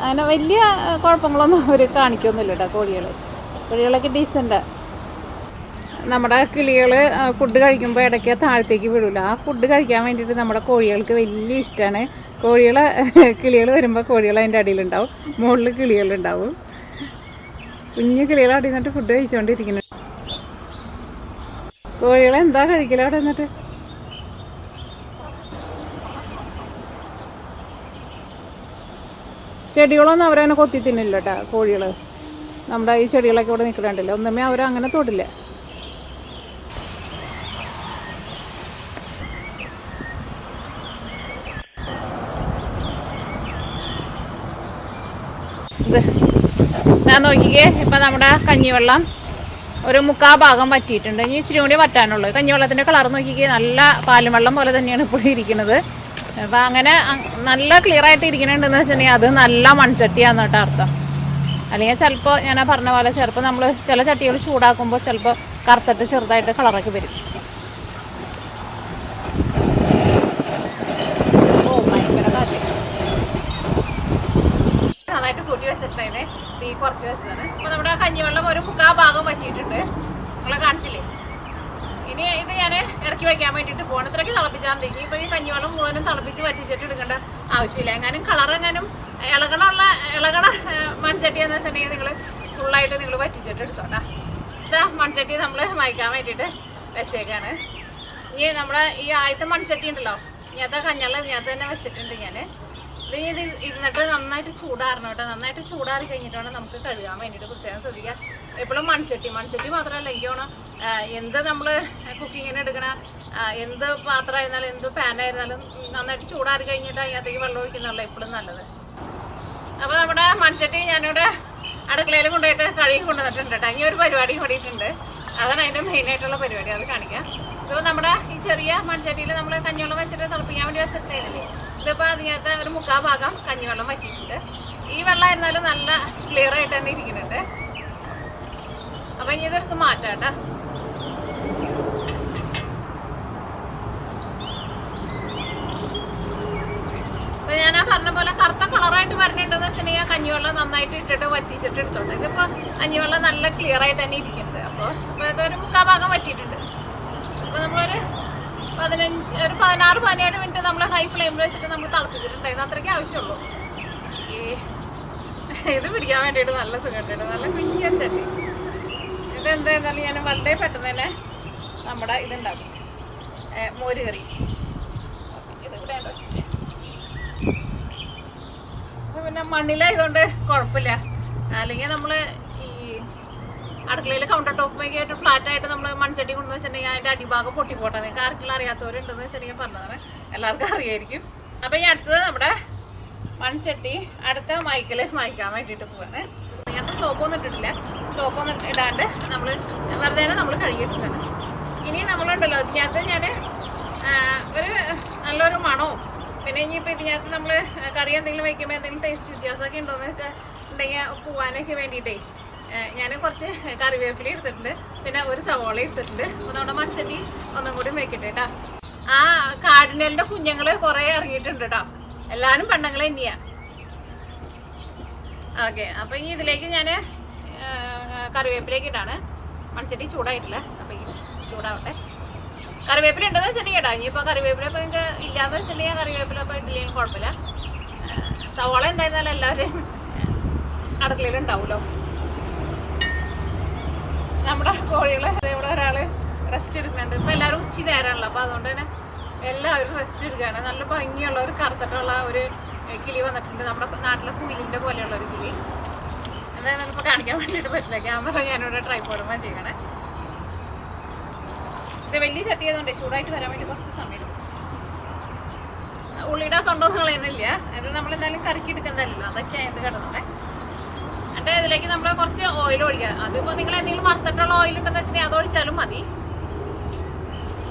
അങ്ങനെ വലിയ കുഴപ്പങ്ങളൊന്നും അവർ കാണിക്കൊന്നുമില്ല കേട്ടോ. കോഴികളൊക്കെ ഡീസൻ്റാണ്. നമ്മുടെ കിളികൾ ഫുഡ് കഴിക്കുമ്പോൾ ഇടയ്ക്ക് താഴത്തേക്ക് വിടില്ല. ആ ഫുഡ് കഴിക്കാൻ വേണ്ടിയിട്ട് നമ്മുടെ കോഴികൾക്ക് വലിയ ഇഷ്ടമാണ്. കിളികൾ വരുമ്പോൾ കോഴികൾ അതിൻ്റെ അടിയിലുണ്ടാവും, മുകളിൽ കിളികളുണ്ടാവും. കുഞ്ഞു കിളികൾ അവിടെ നിന്നിട്ട് ഫുഡ് കഴിച്ചുകൊണ്ടിരിക്കുന്നു. കോഴികൾ എന്താ കഴിക്കല അവിടെ നിന്നിട്ട്. ചെടികളൊന്നും അവരങ്ങനെ കൊത്തി തിന്നില്ല കേട്ടോ. കോഴികൾ നമ്മുടെ ഈ ചെടികളൊക്കെ ഇവിടെ നിൽക്കണുണ്ടല്ലോ, ഒന്നുമേ അവരങ്ങനെ തൊടില്ല. ഞാൻ നോക്കിക്കേ, ഇപ്പം നമ്മുടെ കഞ്ഞിവെള്ളം ഒരു 3/4 ഭാഗം വറ്റിയിട്ടുണ്ട്. ഇനി ഇച്ചിരി കൂടി വറ്റാനുള്ളൂ. കഞ്ഞിവെള്ളത്തിൻ്റെ കളർ നോക്കിക്കേ, നല്ല പാലും വെള്ളം പോലെ തന്നെയാണ് ഇപ്പോൾ ഇരിക്കുന്നത്. അപ്പം അങ്ങനെ നല്ല ക്ലിയറായിട്ട് ഇരിക്കുന്നുണ്ടെന്ന് വെച്ചിട്ടുണ്ടെങ്കിൽ അത് നല്ല മൺചട്ടിയാന്ന് കേട്ടോ അർത്ഥം. അല്ലെങ്കിൽ ചിലപ്പോൾ ഞാൻ പറഞ്ഞ പോലെ ചിലപ്പോൾ നമ്മൾ ചില ചട്ടികൾ ചൂടാക്കുമ്പോൾ ചിലപ്പോൾ കറുത്തിട്ട് ചെറുതായിട്ട് കളറൊക്കെ വരും. നന്നായിട്ട് കൂട്ടി വെച്ചിട്ടുണ്ടായിരുന്നേ, തീ കുറച്ച് വെച്ചതാണ്. അപ്പോൾ നമ്മുടെ കഞ്ഞിവെള്ളം ഒരു 3/4 ഭാഗം പറ്റിയിട്ടുണ്ട്. നിങ്ങളെ കാണിച്ചില്ലേ. ഇനി ഇത് ഞാൻ ഇറക്കി വയ്ക്കാൻ വേണ്ടിയിട്ട് പോകണം. ഇത്രയ്ക്ക് തിളപ്പിച്ചാൽ മതി. ഇപ്പോൾ ഈ കഞ്ഞിവെള്ളം മുഴുവനും തിളപ്പിച്ച് വറ്റിച്ചിട്ട് എടുക്കേണ്ട ആവശ്യമില്ല. എങ്ങാനും കളറെങ്ങാനും ഇളകണ മൺചട്ടിയെന്ന് വെച്ചിട്ടുണ്ടെങ്കിൽ നിങ്ങൾ ഫുള്ളായിട്ട് നിങ്ങൾ വറ്റിച്ചിട്ട് എടുത്തോട്ടാ. ഇതാ മൺചട്ടി നമ്മൾ വയ്ക്കാൻ വേണ്ടിയിട്ട് വെച്ചേക്കാണ്. ഇനി നമ്മുടെ ഈ ആദ്യത്തെ മൺചട്ടി ഉണ്ടല്ലോ, ഇങ്ങനത്തെ കഞ്ഞവെള്ളം ഇതിനകത്ത് തന്നെ വെച്ചിട്ടുണ്ട് ഞാൻ. ഇത് ഇരുന്നിട്ട് നന്നായിട്ട് ചൂടാറണം കേട്ടോ. നന്നായിട്ട് ചൂടാറി കഴിഞ്ഞിട്ട് വേണം നമുക്ക് കഴുകാൻ വേണ്ടിയിട്ട് പ്രത്യേകം ശ്രദ്ധിക്കുക. എപ്പോഴും മൺചട്ടി മാത്രമല്ല, എനിക്ക് വേണം എന്ത് നമ്മൾ കുക്കിങ്ങിന് എടുക്കണ എന്ത് പാത്രമായിരുന്നാലും എന്ത് പാനായിരുന്നാലും നന്നായിട്ട് ചൂടാറി കഴിഞ്ഞിട്ട് അതിനകത്തേക്ക് വെള്ളം ഒഴിക്കുന്നുള്ള എപ്പോഴും നല്ലത്. അപ്പോൾ നമ്മുടെ മൺചട്ടി ഞാനിവിടെ അടുക്കളയിൽ കൊണ്ടുപോയിട്ട് കഴുകി കൊണ്ടുവന്നിട്ടുണ്ട് കേട്ടോ. ഇനി ഒരു പരിപാടി കൂടിയിട്ടുണ്ട്, അതാണ് അതിൻ്റെ മെയിനായിട്ടുള്ള പരിപാടി, അത് കാണിക്കാം. ഇപ്പോൾ നമ്മുടെ ഈ ചെറിയ മൺചട്ടിയിൽ നമ്മൾ കഞ്ഞിവെള്ളം വെച്ചിട്ട് തിളപ്പിക്കാൻ വേണ്ടി വെച്ചിട്ടുണ്ടായിരുന്നില്ലേ, ഇതിപ്പോൾ അതിനകത്ത് ഒരു 3/4 ഭാഗം കഞ്ഞിവെള്ളം വറ്റിയിട്ടുണ്ട്. ഈ വെള്ളമായിരുന്നാലും നല്ല ക്ലിയർ ആയിട്ട് തന്നെ ഇരിക്കുന്നുണ്ട്. അപ്പം ഇനി ഇതെടുത്ത് മാറ്റാം കേട്ടോ. അപ്പോൾ ഞാൻ പറഞ്ഞ പോലെ കറുത്ത കളറായിട്ട് വരണുണ്ടെന്ന് വെച്ചിട്ടുണ്ടെങ്കിൽ കഞ്ഞിവെള്ളം നന്നായിട്ട് ഇട്ടിട്ട് വറ്റിച്ചിട്ട് എടുത്തോണ്ട്. ഇതിപ്പോൾ കഞ്ഞിവെള്ളം നല്ല ക്ലിയർ ആയിട്ട് തന്നെ ഇരിക്കുന്നുണ്ട്. അപ്പോൾ ഇതൊരു 3/4 ഭാഗം വറ്റിയിട്ടുണ്ട്. അപ്പോൾ നമ്മളൊരു 16-17 മിനിറ്റ് നമ്മൾ ഹൈ ഫ്ലെയിമിൽ വെച്ചിട്ട് നമ്മൾ തിളപ്പിച്ചിട്ടുണ്ടായിരുന്നു. അത്രയ്ക്ക് ആവശ്യമുള്ളൂ. ഇത് പിടിക്കാൻ വേണ്ടിയിട്ട് നല്ല സുഖമായിട്ടുണ്ട്. നല്ല കുഞ്ഞൊരു ചട്ടി. ഇതെന്തായിരുന്നാലും ഞാൻ വളരെ പെട്ടെന്ന് തന്നെ നമ്മുടെ ഇതുണ്ടാക്കും, മോര് കറി. ഇത് ഇവിടെ ഉണ്ടോ? പിന്നെ മണ്ണിലായതുകൊണ്ട് കുഴപ്പമില്ല. അല്ലെങ്കിൽ നമ്മൾ ഈ അടുക്കളയിൽ കൗണ്ടർ ടോപ്പൊക്കെ ആയിട്ട് ഫ്ലാറ്റായിട്ട് നമ്മൾ മൺചട്ടി കൊണ്ടുവന്ന് വെച്ചിട്ടുണ്ടെങ്കിൽ അതിൻ്റെ അടിഭാഗം പൊട്ടിപ്പോട്ടെ. നിങ്ങൾക്ക് ആർക്കെല്ലാം അറിയാത്തവരുണ്ടെന്ന് വെച്ചിട്ടുണ്ടെങ്കിൽ പറഞ്ഞതാണ്, എല്ലാവർക്കും അറിയായിരിക്കും. അപ്പോൾ ഈ അടുത്തത് നമ്മുടെ മൺചട്ടി അടുത്ത മായ്ക്കാൻ വേണ്ടിയിട്ട് പോവാണ്. അങ്ങനത്തെ സോപ്പൊന്നും ഇട്ടിട്ടില്ല. സോപ്പൊന്നും ഇടാണ്ട് നമ്മൾ വെറുതെ നമ്മൾ കഴുകിയിട്ടാണ്. ഇനി നമ്മളുണ്ടല്ലോ ഇതിനകത്ത് ഞാൻ ഒരു നല്ലൊരു മണവും പിന്നെ ഇനിയിപ്പോൾ ഇതിനകത്ത് നമ്മൾ കറി എന്തെങ്കിലും വയ്ക്കുമ്പോൾ എന്തെങ്കിലും ടേസ്റ്റ് വ്യത്യാസമൊക്കെ ഉണ്ടോയെന്ന് വെച്ചാൽ ഉണ്ടെങ്കിൽ പോവാനൊക്കെ വേണ്ടിയിട്ടേ ഞാൻ കുറച്ച് കറിവേപ്പില എടുത്തിട്ടുണ്ട്, പിന്നെ ഒരു സവോള എടുത്തിട്ടുണ്ട്. അപ്പോൾ നമ്മുടെ മൺചട്ടി ഒന്നും കൂടി വെക്കട്ടെ കേട്ടോ. ആ കാടിനലിൻ്റെ കുഞ്ഞുങ്ങൾ കുറേ ഇറങ്ങിയിട്ടുണ്ട് കേട്ടോ. എല്ലാവരും പെണ്ണുങ്ങൾ തന്നെയാണ്. ഓക്കെ, അപ്പോൾ ഈ ഇതിലേക്ക് ഞാൻ കറിവേപ്പിലേക്ക് ഇട്ടാണ്. മൺചട്ടി ചൂടായിട്ടില്ല, അപ്പോൾ ഈ ചൂടാവട്ടെ. കറിവേപ്പില ഉണ്ടെന്ന് വെച്ചിട്ടുണ്ടെങ്കിൽ ഇടാം. ഇനിയിപ്പോൾ കറിവേപ്പില ഇപ്പോൾ നിങ്ങൾക്ക് ഇല്ലാന്ന് വെച്ചിട്ടുണ്ടെങ്കിൽ കറിവേപ്പില ഇപ്പോൾ ഇട്ടില്ലെങ്കിൽ കുഴപ്പമില്ല. സവോള എന്തായിരുന്നാലും എല്ലാവരും അടുക്കളയിൽ ഉണ്ടാവുമല്ലോ. നമ്മുടെ കോഴികളെ ഇവിടെ ഒരാൾ റെസ്റ്റ് എടുക്കുന്നുണ്ട്. ഇപ്പോൾ എല്ലാവരും ഉച്ച നേരമാണല്ലോ, അപ്പോൾ അതുകൊണ്ട് തന്നെ എല്ലാവരും റെസ്റ്റ് എടുക്കുകയാണ്. നല്ല ഭംഗിയുള്ള ഒരു കറുത്തിട്ടുള്ള ഒരു കിളി വന്നിട്ടുണ്ട്. നമ്മുടെ നാട്ടിലെ കുയിലിൻ്റെ പോലെയുള്ള ഒരു കിളി. എന്തായാലും ഇപ്പോൾ കാണിക്കാൻ വേണ്ടിയിട്ട് പറ്റില്ല. ക്യാമറ ഞാനിവിടെ ട്രൈപോഡുമ്പോൾ ചെയ്യണേ. ഇത് വലിയ ചട്ടി ആയതുകൊണ്ട് ചൂടായിട്ട് വരാൻ വേണ്ടി കുറച്ച് സമയം എടുക്കും. ഉള്ളിയുടെ തൊണ്ടൊന്നും കളയുന്നില്ല. ഇത് നമ്മളെന്തായാലും കറക്കി എടുക്കുന്നതല്ലോ, അതൊക്കെ അതിന് കിടന്നേ. എന്നിട്ട് ഇതിലേക്ക് നമ്മൾ കുറച്ച് ഓയിൽ ഒഴിക്കുക. അതിപ്പോൾ നിങ്ങൾ എന്തെങ്കിലും വറുത്തിട്ടുള്ള ഓയിൽ ഉണ്ടെന്ന് വെച്ചിട്ടുണ്ടെങ്കിൽ അത് ഒഴിച്ചാലും മതി.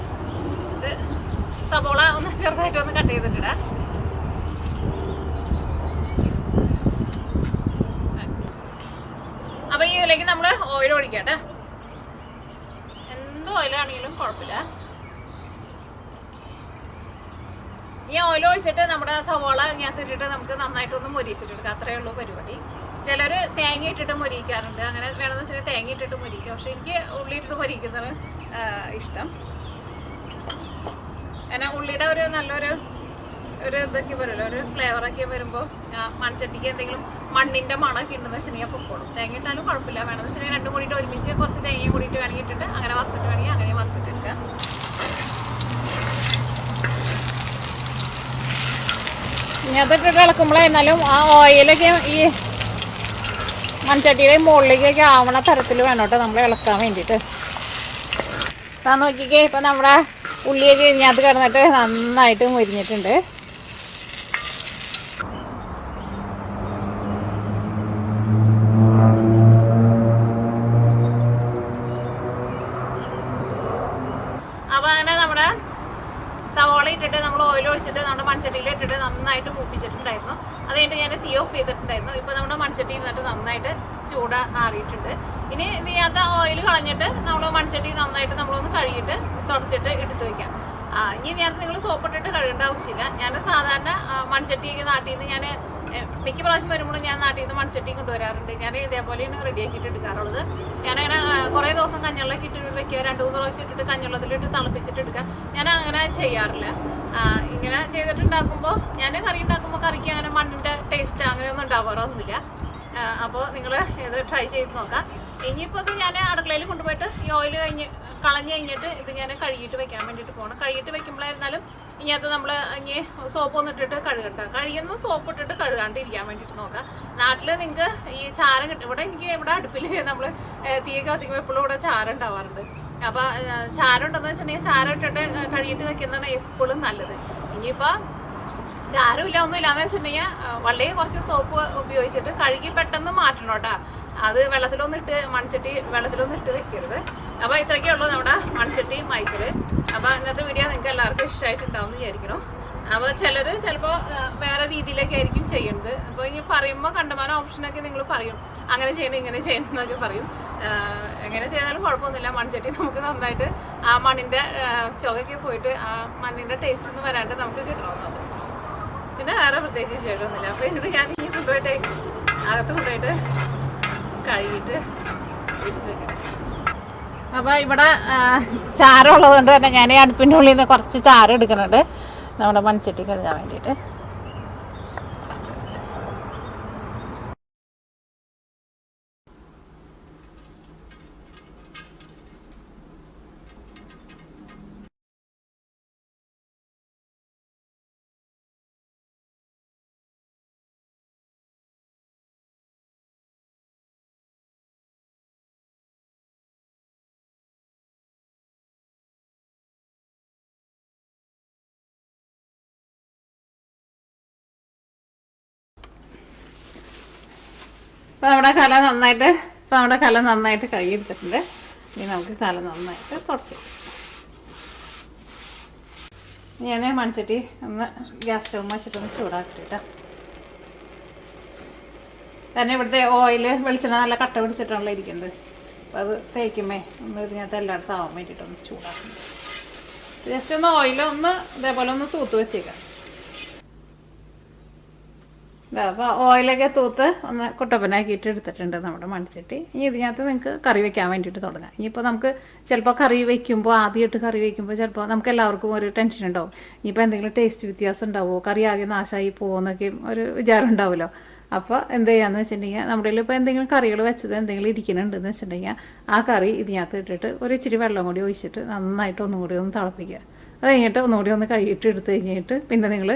സബോള ഒന്ന് ചെറുതായിട്ട് ഒന്ന് കട്ട് ചെയ്തിട്ടിടാം. അപ്പൊ ഇതിലേക്ക് നമ്മൾ ഓയിൽ ഒഴിക്കട്ടെ. എന്ത് ഓയിലാണെങ്കിലും കുഴപ്പമില്ല. ഈ ഓയിൽ ഒഴിച്ചിട്ട് നമ്മുടെ സവോള ഇതിനകത്തിട്ടിട്ട് നമുക്ക് നന്നായിട്ടൊന്ന് മൊരിച്ചിട്ടെടുക്കാം. അത്രയേ ഉള്ളൂ പരിപാടി. ചിലർ തേങ്ങ ഇട്ടിട്ട് മൊരിക്കാറുണ്ട്. അങ്ങനെ വേണമെന്ന് വെച്ചാൽ തേങ്ങ ഇട്ടിട്ട് മൊരിക്കുക. പക്ഷെ എനിക്ക് ഉള്ളി ഇട്ടിട്ട് മൊരിക്കുന്നതാണ് ഇഷ്ടം. കാരണം ഉള്ളിയുടെ ഒരു നല്ലൊരു ഇതൊക്കെ വരുമല്ലോ, ഒരു ഫ്ലേവറൊക്കെ വരുമ്പോൾ മൺചട്ടിക്ക് എന്തെങ്കിലും മണ്ണിൻ്റെ മണമൊക്കെ ഉണ്ടെന്ന് വെച്ചിട്ടുണ്ടെങ്കിൽ പൊക്കോളും. തേങ്ങ ഇട്ടാലും കുഴപ്പമില്ല. വേണമെന്ന് വെച്ചിട്ടുണ്ടെങ്കിൽ രണ്ടും കൂടിയിട്ട് ഒരുമിച്ച് കുറച്ച് തേങ്ങയും കൂടിയിട്ട് വേണമെങ്കിൽ ഇട്ടിട്ട് അങ്ങനെ വറുത്തിട്ട് വേണമെങ്കിൽ അങ്ങനെ വറുത്തിട്ടെടുക്കുക. ഇനി അതിട്ടിട്ട് ഇളക്കുമ്പോഴായിരുന്നാലും ആ ഓയിലൊക്കെ ഈ മൺചട്ടിയുടെ മുകളിലേക്കൊക്കെ ആവണ തരത്തിൽ വേണം കേട്ടോ നമ്മൾ ഇളക്കാൻ വേണ്ടിയിട്ട്. അതാ നോക്കിക്കേ, ഇപ്പം നമ്മുടെ ഉള്ളിയൊക്കെ ഇതിനകത്ത് കിടന്നിട്ട് നന്നായിട്ട് മുരിഞ്ഞിട്ടുണ്ട്. അപ്പോൾ അങ്ങനെ നമ്മുടെ സവോള ഇട്ടിട്ട് നമ്മൾ ഓയിൽ ഒഴിച്ചിട്ട് നമ്മുടെ മൺചട്ടിയിൽ ഇട്ടിട്ട് നന്നായിട്ട് മൂപ്പിച്ചിട്ടുണ്ടായിരുന്നു. അത് കഴിഞ്ഞിട്ട് ഞാൻ തീ ഓഫ് ചെയ്തിട്ടുണ്ടായിരുന്നു. ഇപ്പോൾ നമ്മുടെ മൺചട്ടി നിന്നിട്ട് നന്നായിട്ട് ചൂട് ആറിയിട്ടുണ്ട്. ഇനി ഇതിനകത്ത് ഓയിൽ കളഞ്ഞിട്ട് നമ്മൾ മൺചട്ടി നന്നായിട്ട് നമ്മളൊന്ന് കഴുകിയിട്ട് തുടച്ചിട്ട് എടുത്ത് വയ്ക്കാം. ഇനി ഇതിനകത്ത് നിങ്ങൾ സോപ്പിട്ടിട്ട് കഴുകേണ്ട ആവശ്യമില്ല. ഞാൻ സാധാരണ മൺചട്ടിയൊക്കെ നാട്ടിൽ നിന്ന് ഞാൻ മിക്ക പ്രാവശ്യം വരുമ്പോഴും ഞാൻ നാട്ടിൽ നിന്ന് മൺചട്ടി കൊണ്ടുവരാറുണ്ട്. ഞാൻ ഇതേപോലെയാണ് റെഡിയാക്കിയിട്ട് എടുക്കാറുള്ളത്. ഞാനങ്ങനെ കുറേ ദിവസം കഞ്ഞിവെള്ളമൊക്കെ ഇട്ട് വെക്കുക, 2-3 പ്രാവശ്യം ഇട്ടിട്ട് കഞ്ഞിവെള്ളത്തിലിട്ട് തിളപ്പിച്ചിട്ട് എടുക്കുക. ഞാൻ അങ്ങനെ ചെയ്യാറില്ല. ഇങ്ങനെ ചെയ്തിട്ടുണ്ടാക്കുമ്പോൾ ഞാൻ കറി ഉണ്ടാക്കുമ്പോൾ കറിക്ക് അങ്ങനെ മണ്ണിൻ്റെ ടേസ്റ്റ് അങ്ങനെയൊന്നും ഉണ്ടാവാറൊന്നുമില്ല. അപ്പോൾ നിങ്ങൾ ഇത് ട്രൈ ചെയ്ത് നോക്കാം. ഇനിയിപ്പോൾ ഇത് ഞാൻ അടുക്കളയിൽ കൊണ്ടുപോയിട്ട് ഈ ഓയിൽ കളഞ്ഞ് കഴിഞ്ഞിട്ട് ഇത് ഞാൻ കഴുകിയിട്ട് വെക്കാൻ വേണ്ടിയിട്ട് പോകണം. കഴുകിയിട്ട് വെക്കുമ്പോഴായിരുന്നാലും ഇനിയകത്ത് നമ്മൾ ഇനി സോപ്പൊന്നും ഇട്ടിട്ട് കഴുകണ്ട. കഴിയുന്നു സോപ്പ് ഇട്ടിട്ട് കഴുകാണ്ടിരിക്കാൻ വേണ്ടിയിട്ട് നോക്കാം. നാട്ടിൽ നിങ്ങൾക്ക് ഈ ചാരം കിട്ടും. ഇവിടെ അടുപ്പിൽ നമ്മൾ തീയൊക്കെ കത്തിക്കുമ്പോൾ എപ്പോഴും ഇവിടെ ചാരം ഉണ്ടാവാറുണ്ട്. അപ്പോൾ ചാരം ഉണ്ടെന്ന് വെച്ചിട്ടുണ്ടെങ്കിൽ ചാരം ഇട്ടിട്ട് കഴുകിയിട്ട് വെക്കുന്നതാണ് എപ്പോഴും നല്ലത്. ഇനിയിപ്പോൾ ചാരമില്ല ഒന്നുമില്ലാന്ന് വെച്ചിട്ടുണ്ടെങ്കിൽ വളരെ കുറച്ച് സോപ്പ് ഉപയോഗിച്ചിട്ട് കഴുകി പെട്ടെന്ന് മാറ്റണം കേട്ടോ. അത് മൺചട്ടി വെള്ളത്തിലൊന്നും ഇട്ട് വെക്കരുത്. അപ്പോൾ ഇത്രയൊക്കെ ഉള്ളൂ നമ്മുടെ മൺചട്ടി മൈക്കിൾ. അപ്പോൾ ഇന്നത്തെ വീഡിയോ നിങ്ങൾക്ക് എല്ലാവർക്കും ഇഷ്ടമായിട്ടുണ്ടാവും എന്ന് വിചാരിക്കണം. അപ്പോൾ ചിലർ ചിലപ്പോൾ വേറെ രീതിയിലൊക്കെ ആയിരിക്കും ചെയ്യുന്നത്. അപ്പോൾ ഇനി പറയുമ്പോൾ കണ്ടമാനം ഓപ്ഷനൊക്കെ നിങ്ങൾ പറയും, അങ്ങനെ ചെയ്യണം ഇങ്ങനെ ചെയ്യണം എന്നൊക്കെ പറയും. എങ്ങനെ ചെയ്താലും കുഴപ്പമൊന്നുമില്ല. മൺചട്ടി നമുക്ക് നന്നായിട്ട് ആ മണ്ണിൻ്റെ ചുവയൊക്കെ പോയിട്ട് ആ മണ്ണിൻ്റെ ടേസ്റ്റ് ഒന്നും വരാണ്ട് നമുക്ക് കിട്ടണമെന്നത്. പിന്നെ വേറെ പ്രത്യേകിച്ച് വിശേഷമൊന്നുമില്ല. അപ്പോൾ ഇത് ഞാൻ ഇനി കൊണ്ടുപോയിട്ട് അകത്ത് കൊണ്ടുപോയിട്ട് കഴുകിയിട്ട് എടുത്ത് വെക്കണം. അപ്പോൾ ഇവിടെ ചാരമുള്ളത് കൊണ്ട് തന്നെ ഞാൻ ഈ അടുപ്പിൻ്റെ ഉള്ളിൽ നിന്ന് കുറച്ച് ചാരം എടുക്കുന്നുണ്ട് നമ്മുടെ മൺചട്ടി കഴുകാൻ വേണ്ടിയിട്ട്. അപ്പോൾ നമ്മുടെ കല നന്നായിട്ട് കഴുകിയെടുത്തിട്ടുണ്ട്. ഇനി നമുക്ക് കല നന്നായിട്ട് തുടച്ച് ഞാൻ മൺചട്ടി ഒന്ന് ഗ്യാസ് സ്റ്റവ് വെച്ചിട്ടൊന്ന് ചൂടാക്കിയിട്ടാ. തന്നെ ഇവിടുത്തെ വെളിച്ചെണ്ണ നല്ല കട്ട പിടിച്ചിട്ടാണല്ലോ ഇരിക്കുന്നത്. അപ്പോൾ അത് തേക്കുമ്പേ ഒന്ന് ഇതിനകത്ത് എല്ലായിടത്തും ആവാൻ വേണ്ടിയിട്ടൊന്ന് ചൂടാക്കണം. ജസ്റ്റ് ഒന്ന് ഓയിലൊന്ന് ഇതേപോലെ ഒന്ന് തൂത്ത് വെച്ചേക്കാം. അപ്പോൾ ഓയിലൊക്കെ തൂത്ത് ഒന്ന് കുട്ടപ്പനാക്കിയിട്ട് എടുത്തിട്ടുണ്ട് നമ്മുടെ മൺചട്ടി. ഇനി ഇതിനകത്ത് നിങ്ങൾക്ക് കറി വെക്കാൻ വേണ്ടിയിട്ട് തുടങ്ങാം. ഇനിയിപ്പോൾ നമുക്ക് ചിലപ്പോൾ ആദ്യമായിട്ട് കറി വയ്ക്കുമ്പോൾ ചിലപ്പോൾ നമുക്ക് എല്ലാവർക്കും ഒരു ടെൻഷൻ ഉണ്ടാവും. ഇനിയിപ്പോൾ എന്തെങ്കിലും ടേസ്റ്റ് വ്യത്യാസം ഉണ്ടാവുമോ, കറി ആകെ നാശമായി പോകുമെന്നൊക്കെയും ഒരു വിചാരം ഉണ്ടാവുമല്ലോ. അപ്പോൾ എന്ത് ചെയ്യാന്ന് വെച്ചിട്ടുണ്ടെങ്കിൽ നമ്മുടെ ഇപ്പോൾ എന്തെങ്കിലും കറികൾ വെച്ചത് എന്തെങ്കിലും ഇരിക്കുന്നുണ്ടെന്ന് വെച്ചിട്ടുണ്ടെങ്കിൽ ആ കറി ഇതിനകത്ത് ഇട്ടിട്ട് ഒരു ഇച്ചിരി വെള്ളം കൂടി ഒഴിച്ചിട്ട് നന്നായിട്ട് ഒന്നുകൂടി ഒന്ന് തിളപ്പിക്കുക. അത് കഴിഞ്ഞിട്ട് ഒന്നുകൂടി ഒന്ന് കഴുകിയിട്ട് എടുത്ത് കഴിഞ്ഞിട്ട് പിന്നെ നിങ്ങൾ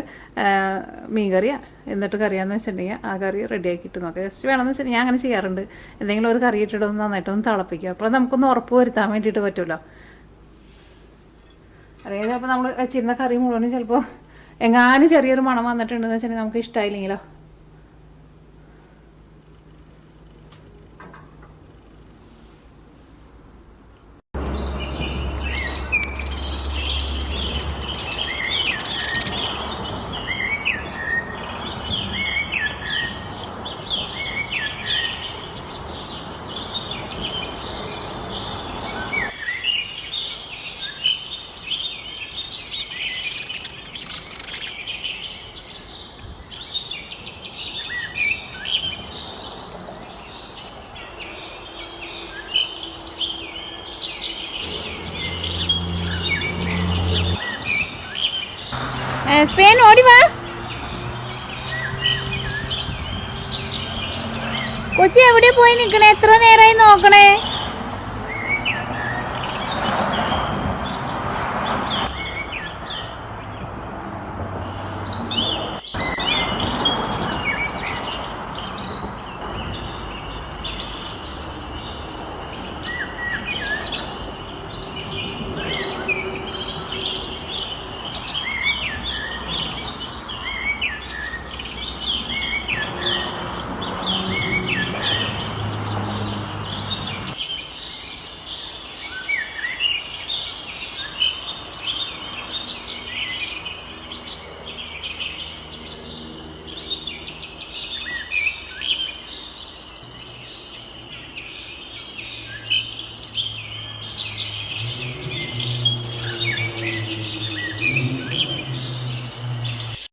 മീൻ കറിയാണ് എന്നിട്ട് കറിയാന്ന് വെച്ചിട്ടുണ്ടെങ്കിൽ ആ കറി റെഡിയാക്കിയിട്ട് നോക്കുക. ജസ്റ്റ് വേണമെന്ന് വെച്ചിട്ടുണ്ടെങ്കിൽ ഞാൻ അങ്ങനെ ചെയ്യാറുണ്ട്. എന്തെങ്കിലും ഒരു കറി ഇട്ടിട്ട് ഒന്ന് നന്നായിട്ടൊന്ന് തിളപ്പിക്കുക. അപ്പോൾ നമുക്കൊന്ന് ഉറപ്പ് വരുത്താൻ വേണ്ടിയിട്ട് പറ്റുമല്ലോ. അല്ലെങ്കിൽ ചിലപ്പോൾ നമ്മൾ വെച്ചിരുന്ന കറി മുഴുവനും ചിലപ്പോൾ എങ്ങാനും ചെറിയൊരു മണം വന്നിട്ടുണ്ടെന്ന് വെച്ചിട്ടുണ്ടെങ്കിൽ നമുക്ക് ഇഷ്ടമായില്ലെങ്കിലോ. സ്പെയിൻ ഓടി വാ. കൊച്ചി എവിടെ പോയി നിൽക്കണേ? എത്ര നേരമായി